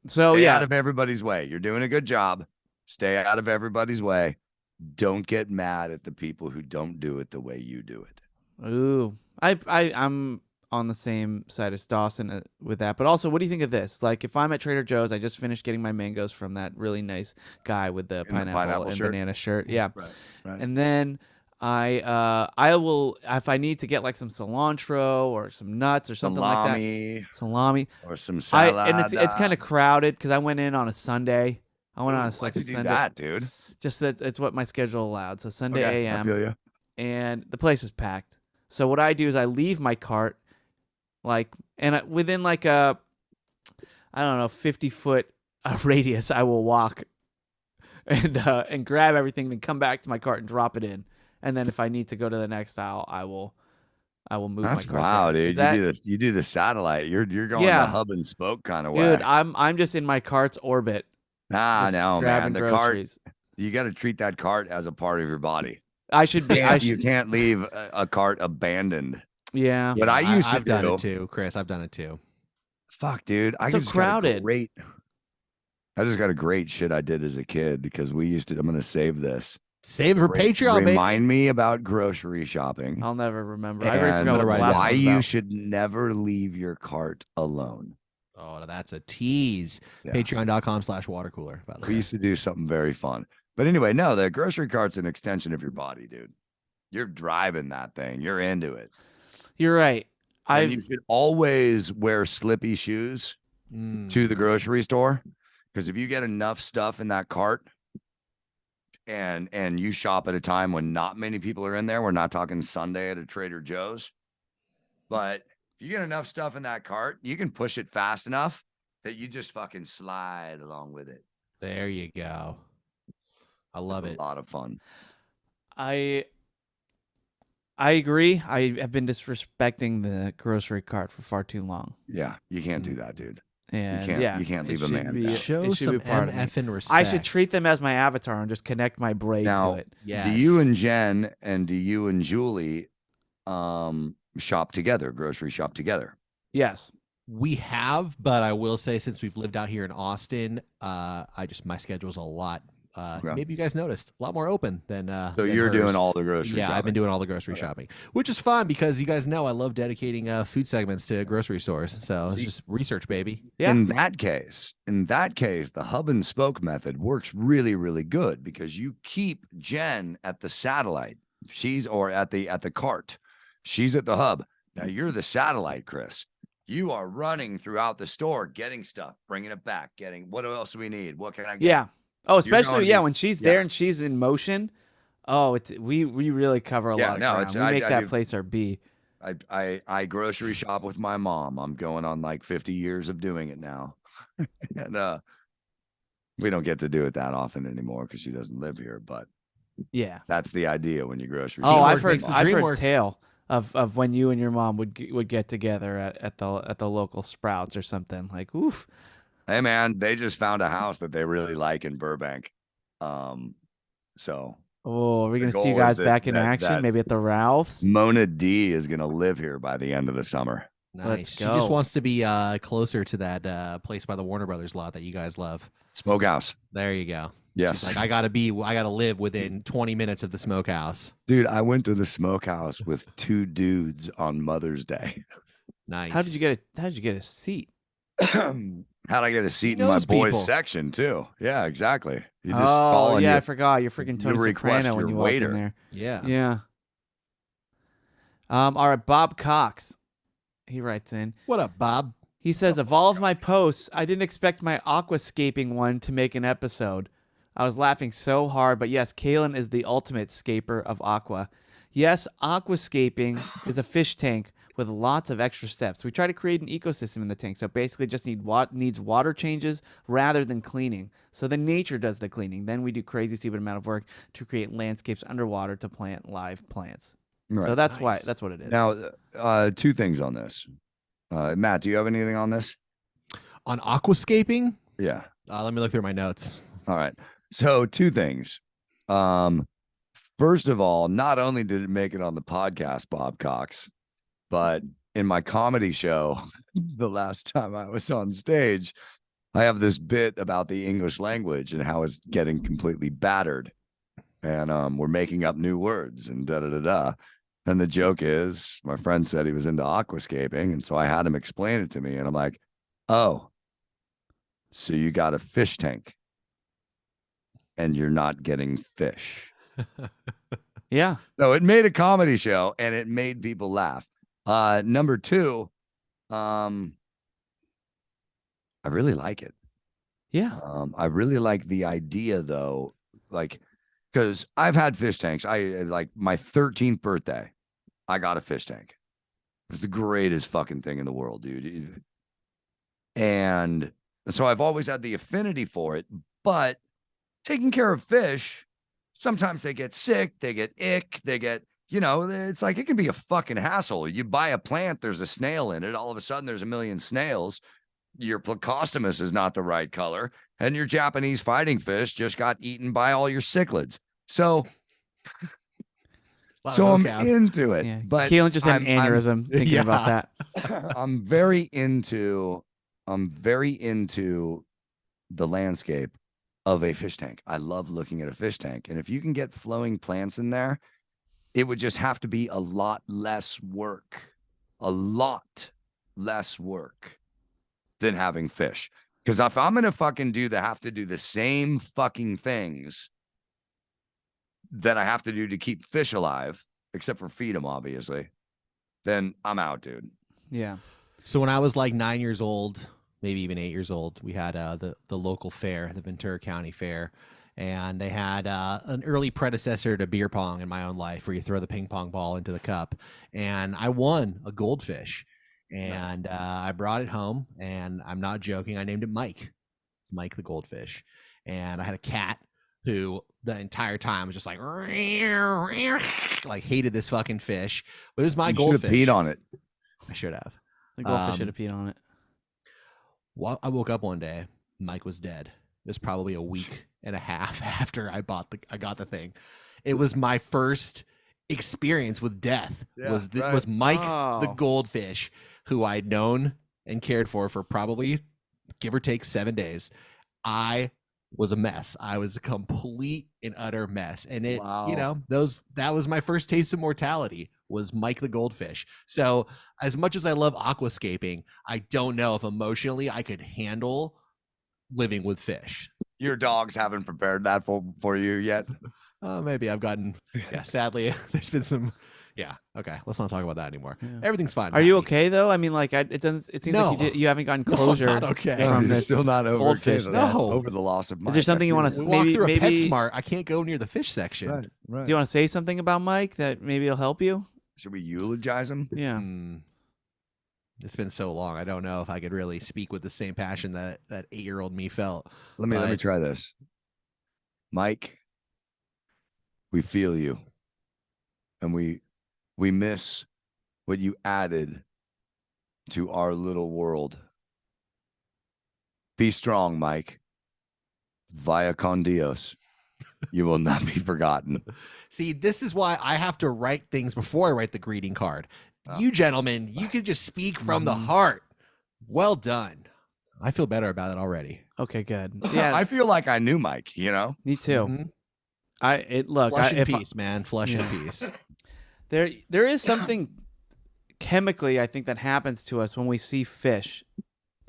So Stay out of everybody's way. You're doing a good job. Stay out of everybody's way. Don't get mad at the people who don't do it the way you do it. Ooh, I'm on the same side as Dawson with that. But also, what do you think of this? Like, if I'm at Trader Joe's, I just finished getting my mangoes from that really nice guy with the pineapple and banana shirt. Yeah. Right. And then I will, if I need to get like some cilantro or some nuts or something like that. Salami. Or some salad. And it's kind of crowded because I went in on a Sunday. I went on a Why'd you do Sunday. that, dude? Just that it's what my schedule allowed. So Sunday Okay, a.m. I feel you. And the place is packed. So what I do is I leave my cart, within like a, I don't know, 50-foot radius, I will walk and grab everything, then come back to my cart and drop it in. And then if I need to go to the next aisle, I will move That's my cart. wow, there. dude. You do the satellite. You're going the hub and spoke kind of way. Dude, I'm just in my cart's orbit. No, man. The groceries. cart. You got to treat that cart as a part of your body. I should be. You can't leave a cart abandoned. Yeah. But I've done it too, Chris. I've done it too. Fuck, dude. It's so crowded. I just got a great shit I did as a kid because we used to. I'm gonna save this. Save it for Patreon, baby. Remind me about grocery shopping. I'll never remember. And I already forgot what the last why one was you about. should never leave your cart alone. Oh, that's a tease. Yeah. Patreon.com/watercooler. By the We way. used to do something very fun. But anyway, no, the grocery cart's an extension of your body, dude. You're driving that thing. You're into it. You're right. And you should always wear slippy shoes to the grocery store, because if you get enough stuff in that cart and you shop at a time when not many people are in there, we're not talking Sunday at a Trader Joe's, but if you get enough stuff in that cart, you can push it fast enough that you just fucking slide along with it. There you go. I love it. A lot of fun. I agree. I have been disrespecting the grocery cart for far too long. Yeah, you can't do that, dude. And you can't leave it a should man be- down. it Show should some be part of me. MF respect. I should treat them as my avatar and just connect my braid Now, to it. Yes. Do you and Jen and do you and Julie shop together, grocery shop together? Yes. We have, but I will say, since we've lived out here in Austin, my schedule's a lot. Okay. Maybe you guys noticed a lot more open than. So than you're hers. doing all the grocery Yeah, shopping. I've been doing all the grocery shopping, which is fun because you guys know I love dedicating food segments to grocery stores. So it's just research, baby. Yeah. In that case, the hub and spoke method works really, really good because you keep Jen at the satellite. She's at the cart. She's at the hub. Now you're the satellite, Chris. You are running throughout the store, getting stuff, bringing it back, getting what else do we need? What can I get? Yeah. Oh, especially going- when she's there and she's in motion. Oh, we really cover a lot of ground. We make that place our B. I grocery shop with my mom. I'm going on like 50 years of doing it now. And we don't get to do it that often anymore because she doesn't live here, but Yeah. That's the idea when you grocery Oh, shop. I've makes the heard dream a work. tale of when you and your mom would get together at the local Sprouts or something. Like, oof. Hey man, they just found a house that they really like in Burbank. So Oh, are we the gonna see you goal is guys that back in action? Maybe at the Ralphs. Mona D is gonna live here by the end of the summer. Nice. Let's She just go. wants to be closer to that place by the Warner Brothers lot that you guys love. Smokehouse. There you go. Yes. She's like, I gotta live within 20 minutes of the smokehouse. Dude, I went to the smokehouse with 2 dudes on Mother's Day. Nice. How did you get a seat? How'd I get a seat in my knows boys people. section too? Yeah, exactly. You just Oh call and yeah, you, I forgot. You're freaking Tony request Soprano when your you walk in waiter. there. Yeah. Yeah. All right, Bob Cox. He writes in. What up, Bob? He says, of all of my posts, I didn't expect my aquascaping one to make an episode. I was laughing so hard, but yes, Kalen is the ultimate scaper of aqua. Yes, aquascaping is a fish tank with lots of extra steps. We try to create an ecosystem in the tank, so it basically just needs water changes rather than cleaning. So the nature does the cleaning. Then we do crazy stupid amount of work to create landscapes underwater to plant live plants. Right. So that's Nice. that's what it is. Now, 2 things on this. Matt, do you have anything on this? On aquascaping? Yeah. Let me look through my notes. All right. So 2 things. First of all, not only did it make it on the podcast, Bob Cox, but in my comedy show, the last time I was on stage, I have this bit about the English language and how it's getting completely battered. And we're making up new words and da-da-da-da. And the joke is, my friend said he was into aquascaping, and so I had him explain it to me, and I'm like, oh, so you got a fish tank and you're not getting fish. Yeah. So it made a comedy show and it made people laugh. Number 2, I really like it. Yeah. I really like the idea though, like, because I've had fish tanks. I like my 13th birthday, I got a fish tank. It was the greatest fucking thing in the world, dude. And so I've always had the affinity for it, but taking care of fish, sometimes they get sick, they get ick, they get, it's like it can be a fucking hassle. You buy a plant, there's a snail in it. All of a sudden, there's a million snails. Your Plecostomus is not the right color, and your Japanese fighting fish just got eaten by all your cichlids. So I'm into it. Yeah. But Keelan just had an aneurysm thinking about that. I'm very into the landscape of a fish tank. I love looking at a fish tank. And if you can get flowing plants in there, it would just have to be a lot less work than having fish. Because if I'm going to fucking have to do the same fucking things that I have to do to keep fish alive, except for feed them, obviously, then I'm out, dude. Yeah. So when I was like 9 years old, maybe even 8 years old, we had the local fair, the Ventura County Fair, and they had an early predecessor to beer pong in my own life, where you throw the ping pong ball into the cup, and I won a goldfish, and I brought it home, and I'm not joking, I named it Mike. It's Mike the goldfish, and I had a cat who the entire time was just like hated this fucking fish, but it was my goldfish. You should have peed on it. I should have. The goldfish should have peed on it. Well, I woke up one day, Mike was dead. It was probably a week and a half after I got the thing. It was my first experience with death. Was Mike the goldfish, who I'd known and cared for probably give or take 7 days. I was a mess. I was a complete and utter mess. And it, that was my first taste of mortality, was Mike the goldfish. So as much as I love aquascaping, I don't know if emotionally I could handle living with fish. Your dogs haven't prepared that for you yet? Maybe I've gotten, sadly, there's been some, okay, let's not talk about that anymore. Yeah. Everything's fine. Are you okay though? I mean, like, it seems like you haven't gotten closure. No, I'm not okay. From You're this still not over goldfish. over the loss of Mike. Is there something you want to walk through a PetSmart? I can't go near the fish section. Right. Do you want to say something about Mike that maybe will help you? Should we eulogize him? Yeah. It's been so long. I don't know if I could really speak with the same passion that 8-year-old me felt. Let me try this. Mike, We feel you. And we miss what you added to our little world. Be strong, Mike. Vaya con Dios. You will not be forgotten. See, this is why I have to write things before I write the greeting card. Oh. You gentlemen, you can just speak from the heart. Well done. I feel better about it already. Okay, good. Yeah, I feel like I knew Mike, you know? me too. Mm-hmm. Flush in peace, man. Flush in peace. There is something chemically, I think, that happens to us when we see fish.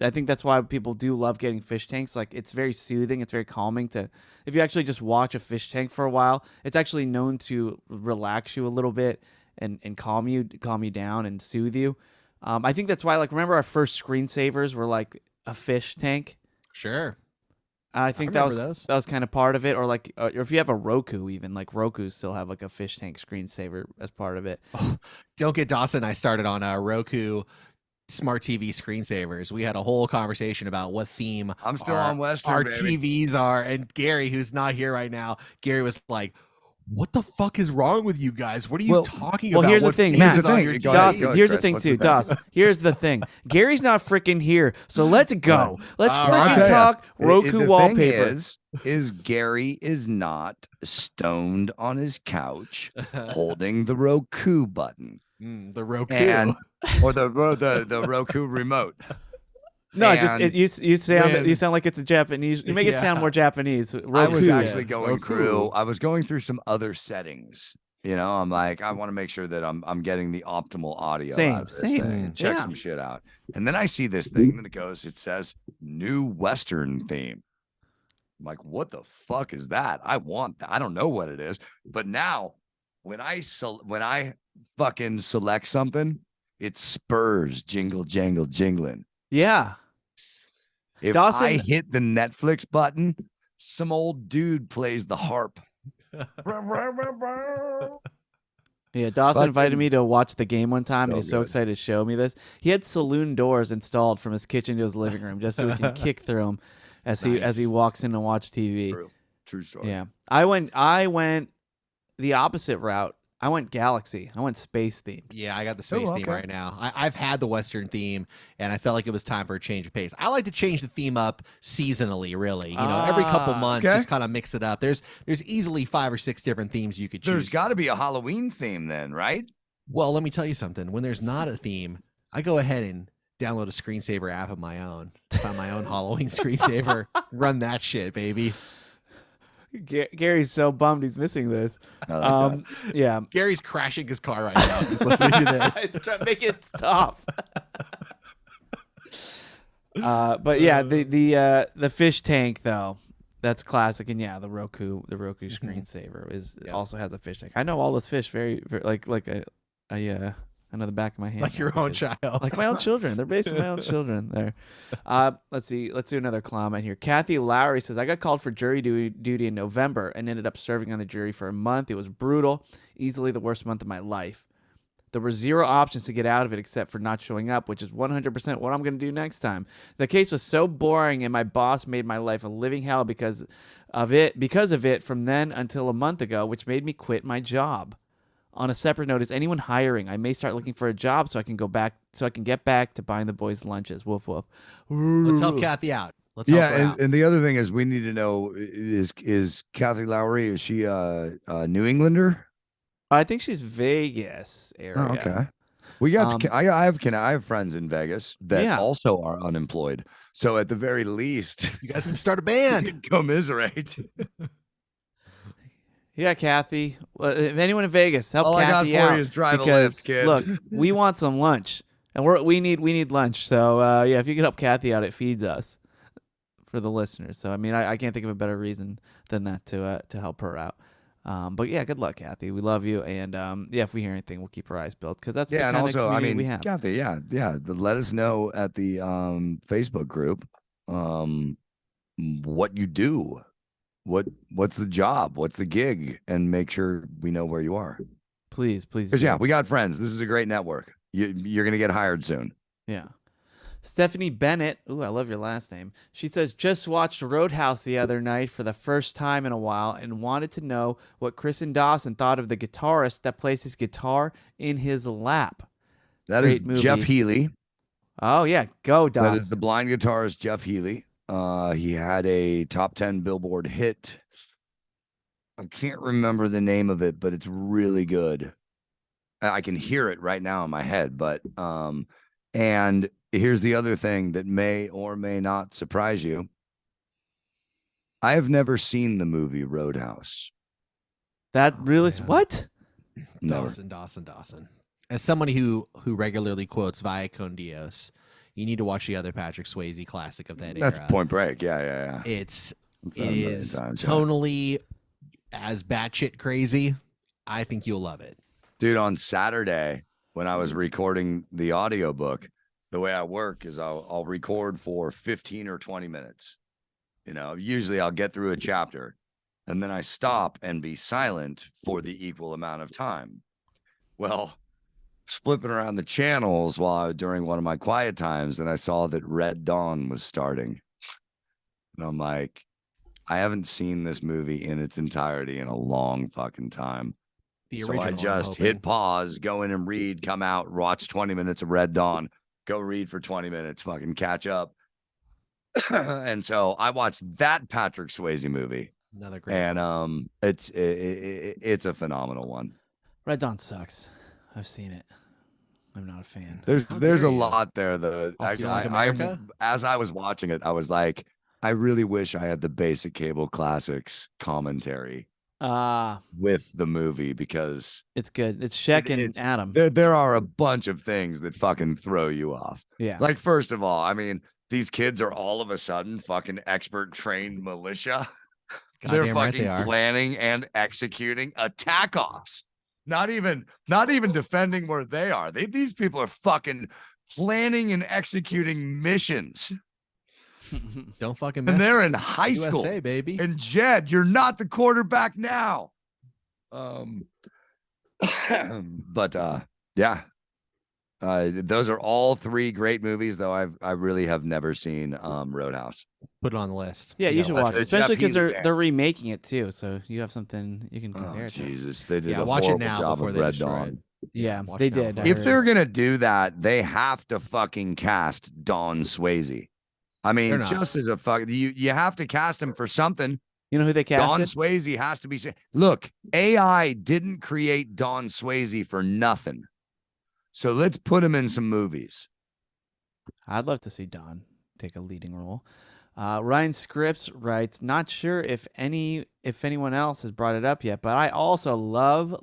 I think that's why people do love getting fish tanks. Like, it's very soothing. It's very calming to, if you actually just watch a fish tank for a while, it's actually known to relax you a little bit and calm you down and soothe you. I think that's why, like, remember our first screensavers were like a fish tank? Sure. I think that was kind of part of it, or like, or if you have a Roku, even like Rokus still have like a fish tank screensaver as part of it. Oh, don't get Dawson and I started on a Roku smart TV screensavers. We had a whole conversation about what theme I'm still on Western, our baby. TVs are, and Gary, who's not here right now, Gary was like, "What the fuck is wrong with you guys? What are you talking about?" Well, here's the thing, Matt. Dawson, here's the thing too, Dawson. Here's the thing. Gary's not freaking here, so let's go. Let's freaking talk Roku wallpaper. Is Gary is not stoned on his couch holding the Roku button. The Roku. Or the Roku remote. No, you sound like it's a Japanese. You make it sound more Japanese. Roku. I was actually going through some other settings. You know, I'm like, I want to make sure that I'm getting the optimal audio out of this thing and check some shit out. And then I see this thing that it says new Western theme. I'm like, what the fuck is that? I want that. I don't know what it is. But now when I fucking select something, it spurs jingle jangle jingling. Yeah. If Dawson, I hit the Netflix button, some old dude plays the harp. Yeah, Dawson invited me to watch the game one time, and he's so excited to show me this. He had saloon doors installed from his kitchen to his living room just so we can kick through them as he walks in to watch TV. True story. Yeah, I went the opposite route. I went Galaxy. I went space theme. Yeah, I got the space theme right now. I've had the Western theme, and I felt like it was time for a change of pace. I like to change the theme up seasonally, really. You know, every couple months, just kind of mix it up. There's easily 5 or 6 different themes you could choose. There's got to be a Halloween theme then, right? Well, let me tell you something. When there's not a theme, I go ahead and download a screensaver app of my own. Find my own Halloween screensaver. Run that shit, baby. Gary's so bummed he's missing this. Yeah, Gary's crashing his car right now. He's listening to this. He's trying to make it stop. But yeah, the fish tank though, that's classic. And yeah, the Roku screensaver also has a fish tank. I know all those fish very like I know the back of my hand. Like your own child. Like my own children. They're basically my own children there. Let's see. Let's do another comment here. Kathy Lowry says, I got called for jury duty in November and ended up serving on the jury for a month. It was brutal. Easily the worst month of my life. There were 0 options to get out of it except for not showing up, which is 100% what I'm going to do next time. The case was so boring and my boss made my life a living hell because of it from then until a month ago, which made me quit my job. On a separate note, is anyone hiring? I may start looking for a job so I can get back to buying the boys lunches. Woof woof. Let's help Kathy out. Let's help her out. And the other thing is we need to know is Kathy Lowry, is she a New Englander? I think she's Vegas area. Oh, okay. We got I have friends in Vegas that also are unemployed. So at the very least, you guys can start a band. You can commiserate. Yeah, Kathy. Well, if anyone in Vegas, help All Kathy I got for out. you is drive a because, lift, kid. Look, we want some lunch, and we need lunch. So yeah, if you could help Kathy out, it feeds us for the listeners. So I mean, I can't think of a better reason than that to help her out. But yeah, good luck, Kathy. We love you, and yeah, if we hear anything, we'll keep our eyes peeled because that's the kind of community we have. Kathy, let us know at the Facebook group what you do. What's the job? What's the gig? And make sure we know where you are. Please. Because we got friends. This is a great network. You're gonna get hired soon. Yeah. Stephanie Bennett, ooh, I love your last name. She says, just watched Roadhouse the other night for the first time in a while and wanted to know what Chris and Dawson thought of the guitarist that plays his guitar in his lap. That is Great movie. Jeff Healey. Oh, yeah. Go, Dawson. That is the blind guitarist, Jeff Healey. He had a top 10 Billboard hit. I can't remember the name of it, but it's really good. I can hear it right now in my head, but and here's the other thing that may or may not surprise you. I have never seen the movie Roadhouse. That really man. What? Never. Dawson. As somebody who regularly quotes Via con Dios, you need to watch the other Patrick Swayze classic of that That's era. Point Break. Yeah. It said is a million times, yeah. tonally as batshit crazy. I think you'll love it. Dude, on Saturday, when I was recording the audiobook, the way I work is I'll record for 15 or 20 minutes. You know, usually I'll get through a chapter and then I stop and be silent for the equal amount of time. Well, flipping around the channels during one of my quiet times, and I saw that Red Dawn was starting. And I'm like, I haven't seen this movie in its entirety in a long fucking time. The So original. I I'm just hoping. hit pause, go in and read, come out, watch 20 minutes of Red Dawn, go read for 20 minutes, fucking catch up. And so I watched that Patrick Swayze movie, Another great. and one. it's a phenomenal one. Red Dawn sucks. I've seen it. I'm not a fan. There's How a dare you. lot there that Oh, you like America? as I was watching it, I was like, I really wish I had the basic cable classics commentary with the movie, because It's good. It's Sheck and it's- Adam. there are a bunch of things that fucking throw you off. Yeah. Like, first of all, I mean, these kids are all of a sudden fucking expert trained militia. They're Goddamn right fucking they are. planning and executing attack ops. Not even defending where they are. These people are fucking planning and executing missions. Don't fucking mess. And they're in high USA, school. baby. And Jed, you're not the quarterback now. But yeah. Those are all three great movies, though I really have never seen Roadhouse. Put it on the list. Yeah, you should let watch it, the especially Jeff because Healey band. they're remaking it too, so you have something you can compare Oh, it to. Jesus, they did Yeah, a watch it horrible now job before of they Red destroy Dawn. it. Yeah, watch they now did. before I If heard. they're gonna do that, they have to fucking cast Don Swayze. I They're mean, not. just as a fuck, you have to cast him for something. You know who they Don casted? Swayze has to be. Look, AI didn't create Don Swayze for nothing. So let's put him in some movies. I'd love to see Don take a leading role. Ryan Scripps writes, not sure if anyone else has brought it up yet, but I also love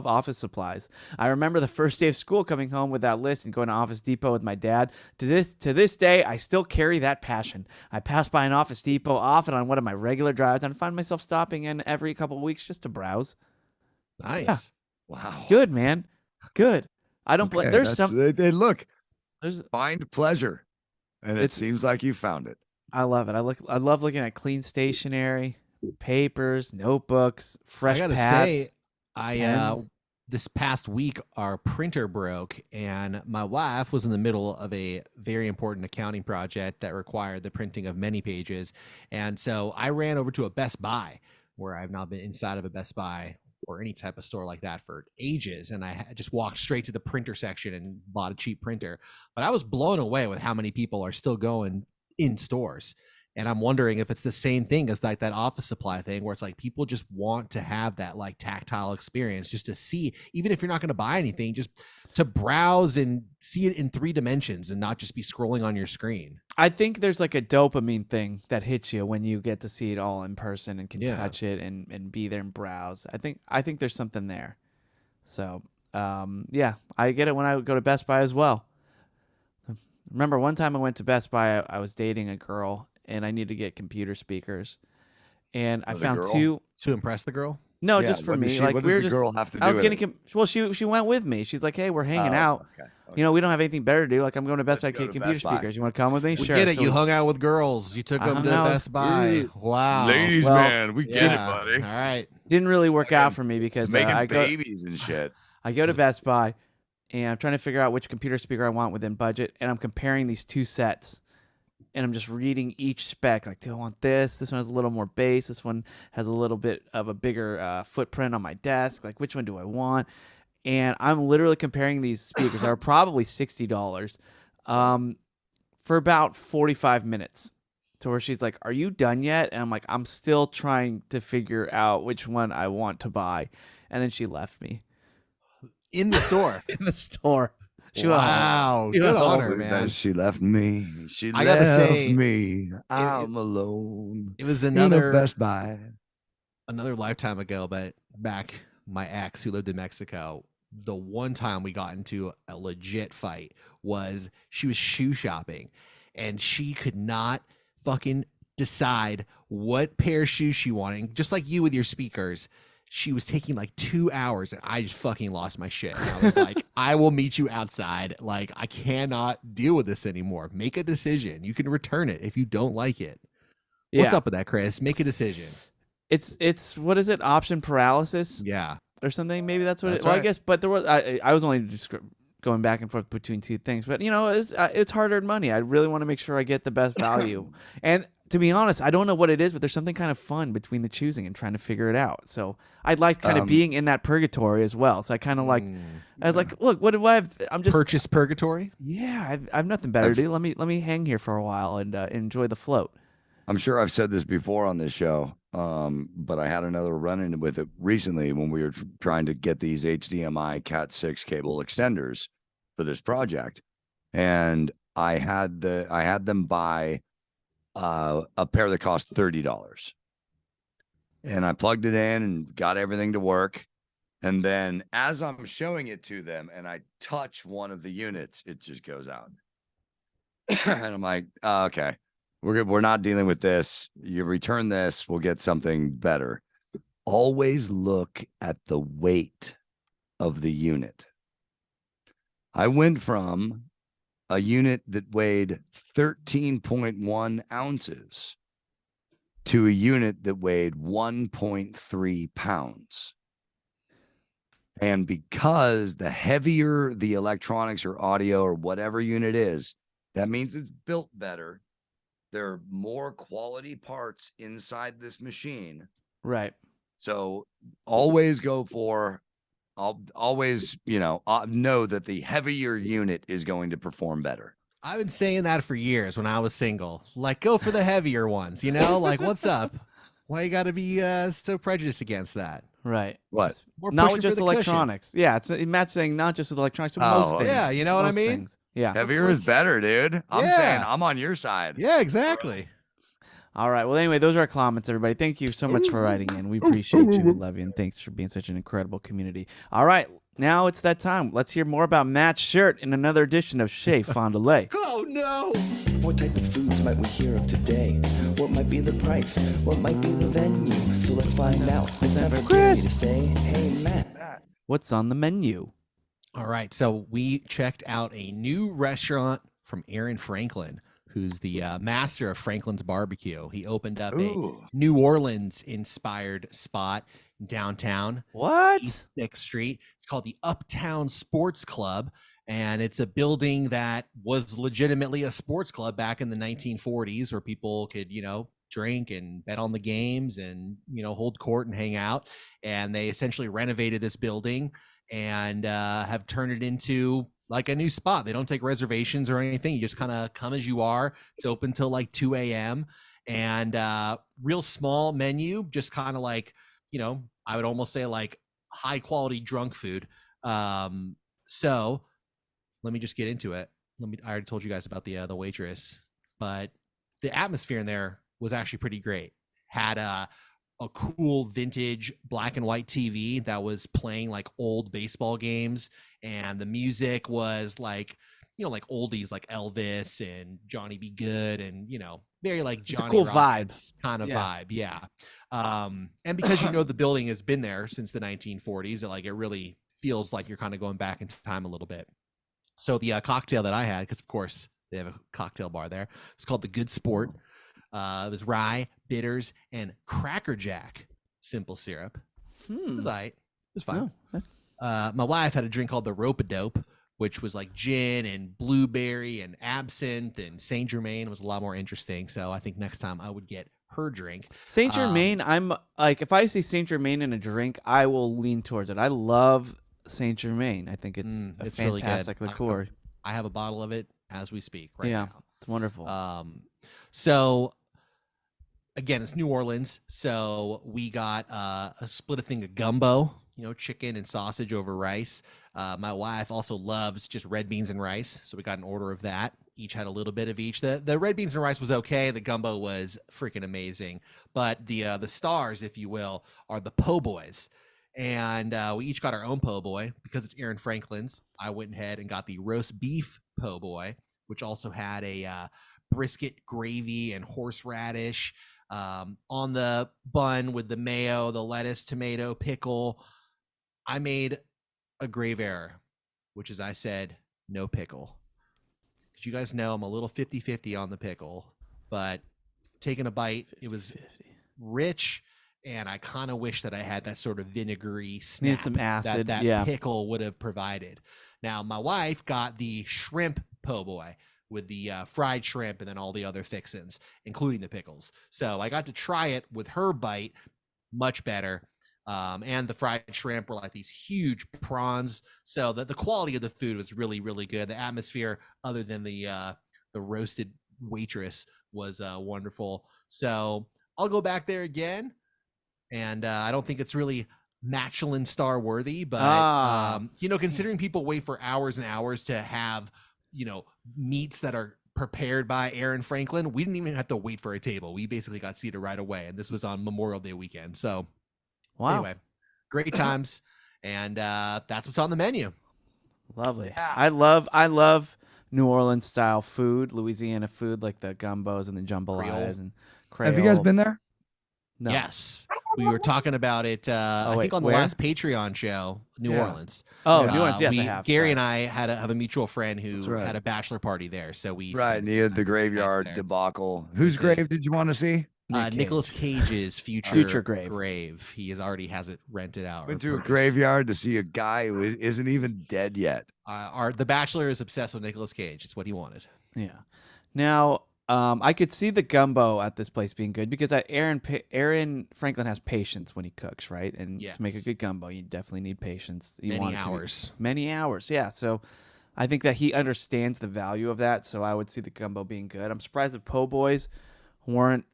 office supplies. I remember the first day of school coming home with that list and going to Office Depot with my dad. To this day, I still carry that passion. I pass by an Office Depot often on one of my regular drives and find myself stopping in every couple of weeks just to browse. Nice. Wow. Good, man. Good. I don't blame. Okay, There's some. They look, There's. find pleasure. And it seems like you found it. I love it. I love looking at clean stationery, papers, notebooks, fresh I gotta pads. say, I pens. this past week our printer broke, and my wife was in the middle of a very important accounting project that required the printing of many pages, and so I ran over to a Best Buy, where I've not been inside of a Best Buy or any type of store like that for ages, and I just walked straight to the printer section and bought a cheap printer. But I was blown away with how many people are still going in stores. And I'm wondering if it's the same thing as like that office supply thing, where it's like people just want to have that like tactile experience, just to see, even if you're not going to buy anything, just to browse and see it in 3 dimensions and not just be scrolling on your screen. I think there's like a dopamine thing that hits you when you get to see it all in person and can Yeah. touch it and be there and browse. I think there's something there. So yeah, I get it when I go to Best Buy as well. Remember one time I went to Best Buy, I was dating a girl and I needed to get computer speakers. And I For the found girl? 2. To impress the girl? No, Yeah, just for what does me. she- Like what we does were the just. girl have to do I was with getting. it? Well, she went with me. She's like, hey, we're hanging Oh, out. okay. You know, we don't have anything better to do. Like I'm going to Best Buy Let's to go get to computer Best Buy. speakers. You want to come with me? We Sure. get it. So You hung out with girls. You took I them hung to out with- Best Buy. Wow. Ladies, Well, man, we get it, Yeah. buddy. All right. didn't really work out Fucking for me because Making I go babies and shit. to Best Buy and I'm trying to figure out which computer speaker I want within budget, and I'm comparing these two sets. And I'm just reading each spec. Like, do I want this? This one has a little more bass. This one has a little bit of a bigger footprint on my desk. Like, which one do I want? And I'm literally comparing these speakers that are probably $60 for about 45 minutes. To where she's like, "Are you done yet?" And I'm like, "I'm still trying to figure out which one I want to buy." And then she left me In the store. in the store. She went home. Wow. She Good went on home. her, man. She left me. She I gotta left say, me. I'm alone. It was In a another Best Buy. lifetime ago, but back my ex who lived in Mexico, the one time we got into a legit fight was she was shoe shopping and she could not fucking decide what pair of shoes she wanted. Just like you with your speakers, she was taking like 2 hours and I just fucking lost my shit. And I was like, I will meet you outside. Like, I cannot deal with this anymore. Make a decision. You can return it if you don't like it. What's up with that, Chris? Make a decision. It's what is it? Option paralysis? Yeah. Or something. Maybe that's what That's it. Well, I right. guess, but there was. I was only just going back and forth between two things. But it's hard-earned money. I really want to make sure I get the best value. And to be honest, I don't know what it is, but there's something kind of fun between the choosing and trying to figure it out. So I'd like kind of being in that purgatory as well. So I kind of like. I was like, look, what do I have? I'm just Purchase purgatory. Yeah, I've nothing better to do. Let me hang here for a while and enjoy the float. I'm sure I've said this before on this show, but I had another run-in with it recently when we were trying to get these HDMI Cat 6 cable extenders for this project, and I had them buy a pair that cost $30, and I plugged it in and got everything to work, and then as I'm showing it to them and I touch one of the units, it just goes out, and I'm like, oh, okay. We're good. We're not dealing with this. You return this, we'll get something better. Always look at the weight of the unit. I went from a unit that weighed 13.1 ounces to a unit that weighed 1.3 pounds. And because the heavier the electronics or audio or whatever unit is, that means it's built better. There are more quality parts inside this machine. Right. So always go for, always, know that the heavier unit is going to perform better. I've been saying that for years when I was single. Like, go for the heavier ones, like, what's up? Why you got to be so prejudiced against that? Right. What? We're Not pushing with for just the electronics. Yeah, Matt's saying not just with electronics, but most things. Yeah, you know what I Most mean? things. Yeah. Heavier is better, dude. I'm Yeah. saying I'm on your side. Yeah, exactly. All right. Well, anyway, those are our comments, everybody. Thank you so much for writing in. We appreciate you. We love you. And thanks for being such an incredible community. All right. Now it's that time. Let's hear more about Matt's shirt in another edition of Chez Fond du Lait. Oh, no. What type of foods might we hear of today? What might be the price? What might be the venue? So let's find out. It's time for Chris to say, hey, Matt. What's on the menu? All right. So we checked out a new restaurant from Aaron Franklin, who's the master of Franklin's Barbecue. He opened up a New Orleans-inspired spot downtown. What? East 6th Street. It's called the Uptown Sports Club, and it's a building that was legitimately a sports club back in the 1940s where people could, drink and bet on the games and, hold court and hang out. And they essentially renovated this building and have turned it into like a new spot. They don't take reservations or anything. You just kind of come as you are. It's open till like 2 a.m. and real small menu, just kind of like, I would almost say like high quality drunk food. So let me just get into it. I already told you guys about the waitress, but the atmosphere in there was actually pretty great. Had a cool vintage black and white TV that was playing like old baseball games, and the music was like, like oldies like Elvis and Johnny B. Good, and very like Johnny cool Rockets vibe. kind of Yeah. vibe, yeah. And because the building has been there since the 1940s, it really feels like you're kind of going back into time a little bit. So the cocktail that I had, because of course they have a cocktail bar there, it's called the Good Sport. It was rye, bitters, and Cracker Jack simple syrup. It was all right. It was fine. No. My wife had a drink called the Rope-a-Dope, which was like gin and blueberry and absinthe, and Saint Germain was a lot more interesting. So I think next time I would get her drink. Saint Germain, I'm like, if I see Saint Germain in a drink, I will lean towards it. I love Saint Germain. I think it's a fantastic really good. liqueur. I have a bottle of it as we speak right now. It's wonderful. So again, it's New Orleans, so we got a split a thing of gumbo, chicken and sausage over rice. My wife also loves just red beans and rice, so we got an order of that. Each had a little bit of each. The red beans and rice was okay. The gumbo was freaking amazing. But the stars, if you will, are the po' boys. And we each got our own po' boy because it's Aaron Franklin's. I went ahead and got the roast beef po' boy, which also had a brisket gravy and horseradish on the bun with the mayo, the lettuce, tomato, pickle. I made a grave error, which is I said no pickle. Because you guys know I'm a little 50-50 on the pickle, but taking a bite, 50-50. It was rich, and I kind of wish that I had that sort of vinegary snap. Need some acid. That pickle would have provided. Now, my wife got the shrimp po' boy with the fried shrimp and then all the other fixins, including the pickles. So I got to try it with her bite, much better. And the fried shrimp were like these huge prawns. So the quality of the food was really, really good. The atmosphere, other than the roasted waitress, was wonderful. So I'll go back there again. And I don't think it's really Michelin star worthy, but considering people wait for hours and hours to have, meats that are prepared by Aaron Franklin, we didn't even have to wait for a table. We basically got seated right away, and this was on Memorial Day weekend. So anyway, great times, and that's what's on the menu. Lovely. Yeah. I love New Orleans style food, Louisiana food, like the gumbos and the jambalayas and Creole. Have you guys been there? No. Yes. We were talking about it, I think on the last Patreon show, New Orleans. Oh, New Orleans, yes, I have. Gary and I have a mutual friend who had a bachelor party there. So we and he had the graveyard debacle. Whose grave did you want to see? Nicolas Cage's future grave. He already has it rented out. Went to a graveyard to see a guy who isn't even dead yet. The Bachelor is obsessed with Nicolas Cage. It's what he wanted. Yeah. Now, I could see the gumbo at this place being good because Aaron Franklin has patience when he cooks, right? And to make a good gumbo, you definitely need patience. Many hours. Yeah. So I think that he understands the value of that. So I would see the gumbo being good. I'm surprised the po' boys weren't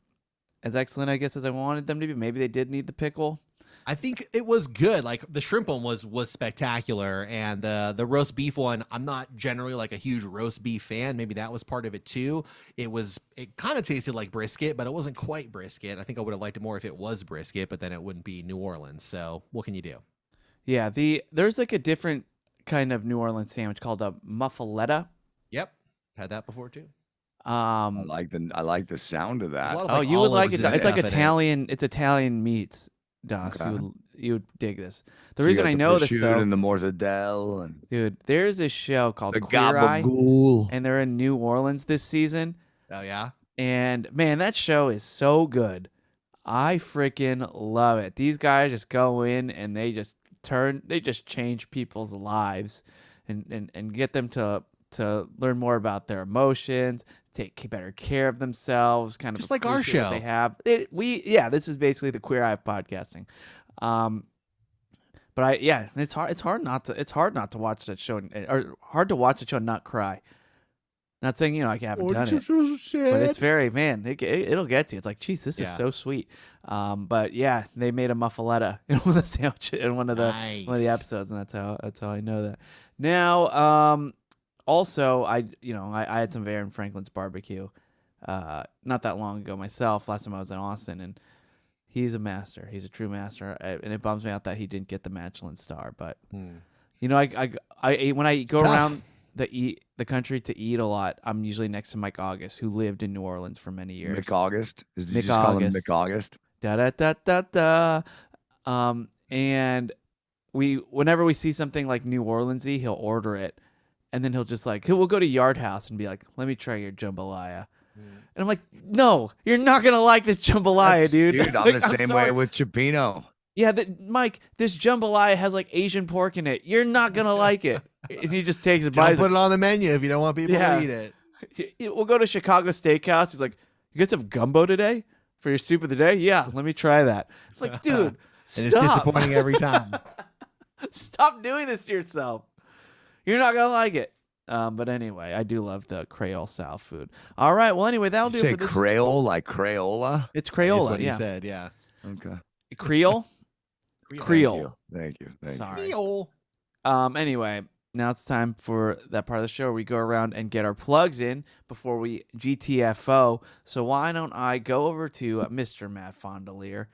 as excellent, I guess, as I wanted them to be. Maybe they did need the pickle. I think it was good. Like the shrimp one was spectacular, and the roast beef one, I'm not generally like a huge roast beef fan. Maybe that was part of it too. It kind of tasted like brisket, but it wasn't quite brisket. I think I would have liked it more if it was brisket, but then it wouldn't be New Orleans. So what can you do? Yeah, there's like a different kind of New Orleans sandwich called a muffaletta. Yep, had that before too. I like the sound of that. You would like it. It's like Italian. It's Italian meats. Das, okay. you would dig this. The reason I know this though, and the mortadelle, and dude, there's this show called the Queer Eye, Gabagool, and they're in New Orleans this season. Oh yeah, and man, that show is so good. I freaking love it. These guys just go in and they just change people's lives, and get them to learn more about their emotions, take better care of themselves, kind of just like our show. They have this is basically the Queer Eye of podcasting. But it's hard not to watch that show, or hard to watch the show and not cry. Not saying I haven't done it, but it's very it'll get to you. It's like, geez, this is so sweet. But yeah, they made a muffaletta in one of the sandwich in one of the episodes, and that's how I know that. Now, also, I had some of Aaron Franklin's barbecue not that long ago myself. Last time I was in Austin, and he's a master. He's a true master, and it bums me out that he didn't get the Michelin star. But I ate when I go around the country to eat a lot. I'm usually next to Mike August, who lived in New Orleans for many years. Mick August? Did you just call him Mick August? And whenever we see something like New Orleans-y, he'll order it. And then he'll just we'll go to Yard House and be like, let me try your jambalaya. And I'm like, no, you're not going to like this jambalaya, dude. Dude, I'm the same way with Cipino. Yeah, Mike, this jambalaya has Asian pork in it. You're not going to like it. And he just takes a Don't bite. put it on the menu if you don't want people to eat it. We'll go to Chicago Steakhouse. He's like, "You get some gumbo today for your soup of the day?" Yeah, let me try that. It's like, dude, stop. And it's disappointing every time. Stop doing this to yourself. You're not gonna like it. But anyway, I do love the Creole style food. All right. Well, anyway, that'll do it Say for this. Creole, like Crayola? It's That's Crayola. what he Yeah. said, yeah. Okay. Creole. Creole. Thank you. Sorry. Creole. Anyway, now it's time for that part of the show where we go around and get our plugs in before we GTFO. So why don't I go over to Mr. Matt Fondelier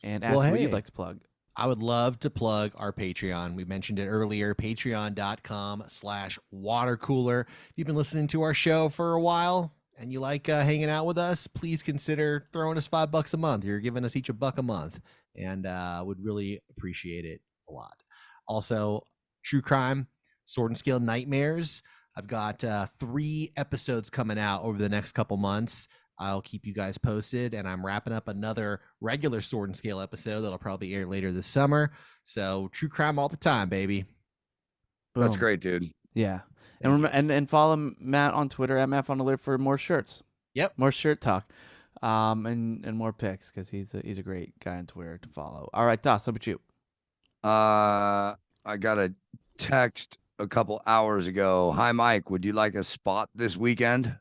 and ask what you'd like to plug? I would love to plug our Patreon. We mentioned it earlier, patreon.com/watercooler. If you've been listening to our show for a while and you like hanging out with us, please consider throwing us $5 a month. You're giving us each $1 a month, and would really appreciate it a lot. Also, true crime, Sword and Scale Nightmares. I've got 3 episodes coming out over the next couple months. I'll keep you guys posted, and I'm wrapping up another regular Sword and Scale episode that'll probably air later this summer. So true crime all the time, baby. That's Boom. great, dude. Yeah. And follow Matt on Twitter at Matt Fondelier for more shirts. Yep. More shirt talk. And more pics because he's a great guy on Twitter to follow. All right, Das, how about you? I got a text a couple hours ago. Hi, Mike. Would you like a spot this weekend?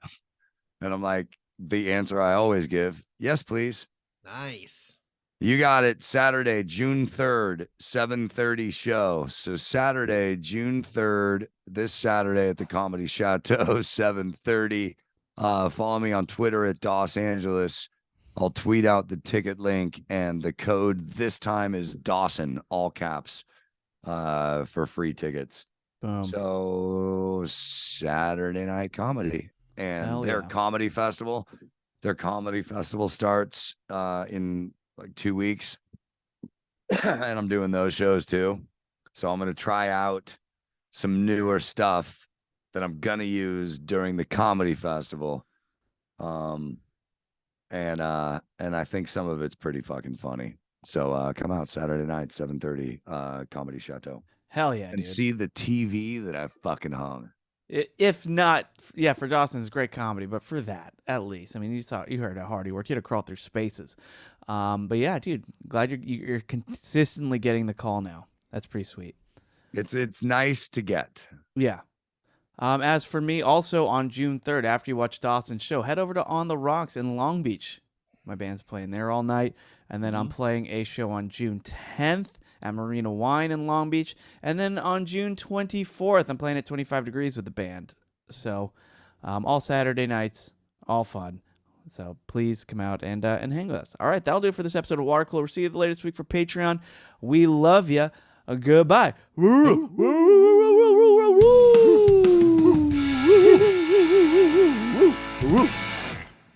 And I'm like, the answer I always give, yes, please. Nice. You got it. Saturday, June 3rd, 7:30 show. So Saturday, June 3rd, this Saturday at the Comedy Chateau, 7:30. Follow me on Twitter at Dos Angeles. I'll tweet out the ticket link, and the code this time is Dawson, all caps, for free tickets. Boom. So Saturday night comedy. And Hell their yeah. comedy festival starts in like 2 weeks. And I'm doing those shows too. So I'm going to try out some newer stuff that I'm going to use during the comedy festival. And I think some of it's pretty fucking funny. So come out Saturday night, 7:30, Comedy Chateau. Hell yeah, And dude. see the TV that I fucking hung. If not, yeah, for Dawson's great comedy, but for that, at least. I mean, you heard how hard he worked. You had to crawl through spaces. But yeah, dude, glad you're consistently getting the call now. That's pretty sweet. It's nice to get. Yeah. As for me, also on June 3rd, after you watch Dawson's show, head over to On the Rocks in Long Beach. My band's playing there all night. And then I'm playing a show on June 10th at Marina Wine in Long Beach. And then on June 24th, I'm playing at 25 Degrees with the band. So all Saturday nights, all fun. So please come out and hang with us. All right, that'll do it for this episode of Watercooler. We'll see you the latest week for Patreon. We love you. Goodbye. Woo, woo, woo, woo, woo, woo, woo, woo, woo, woo, woo, woo.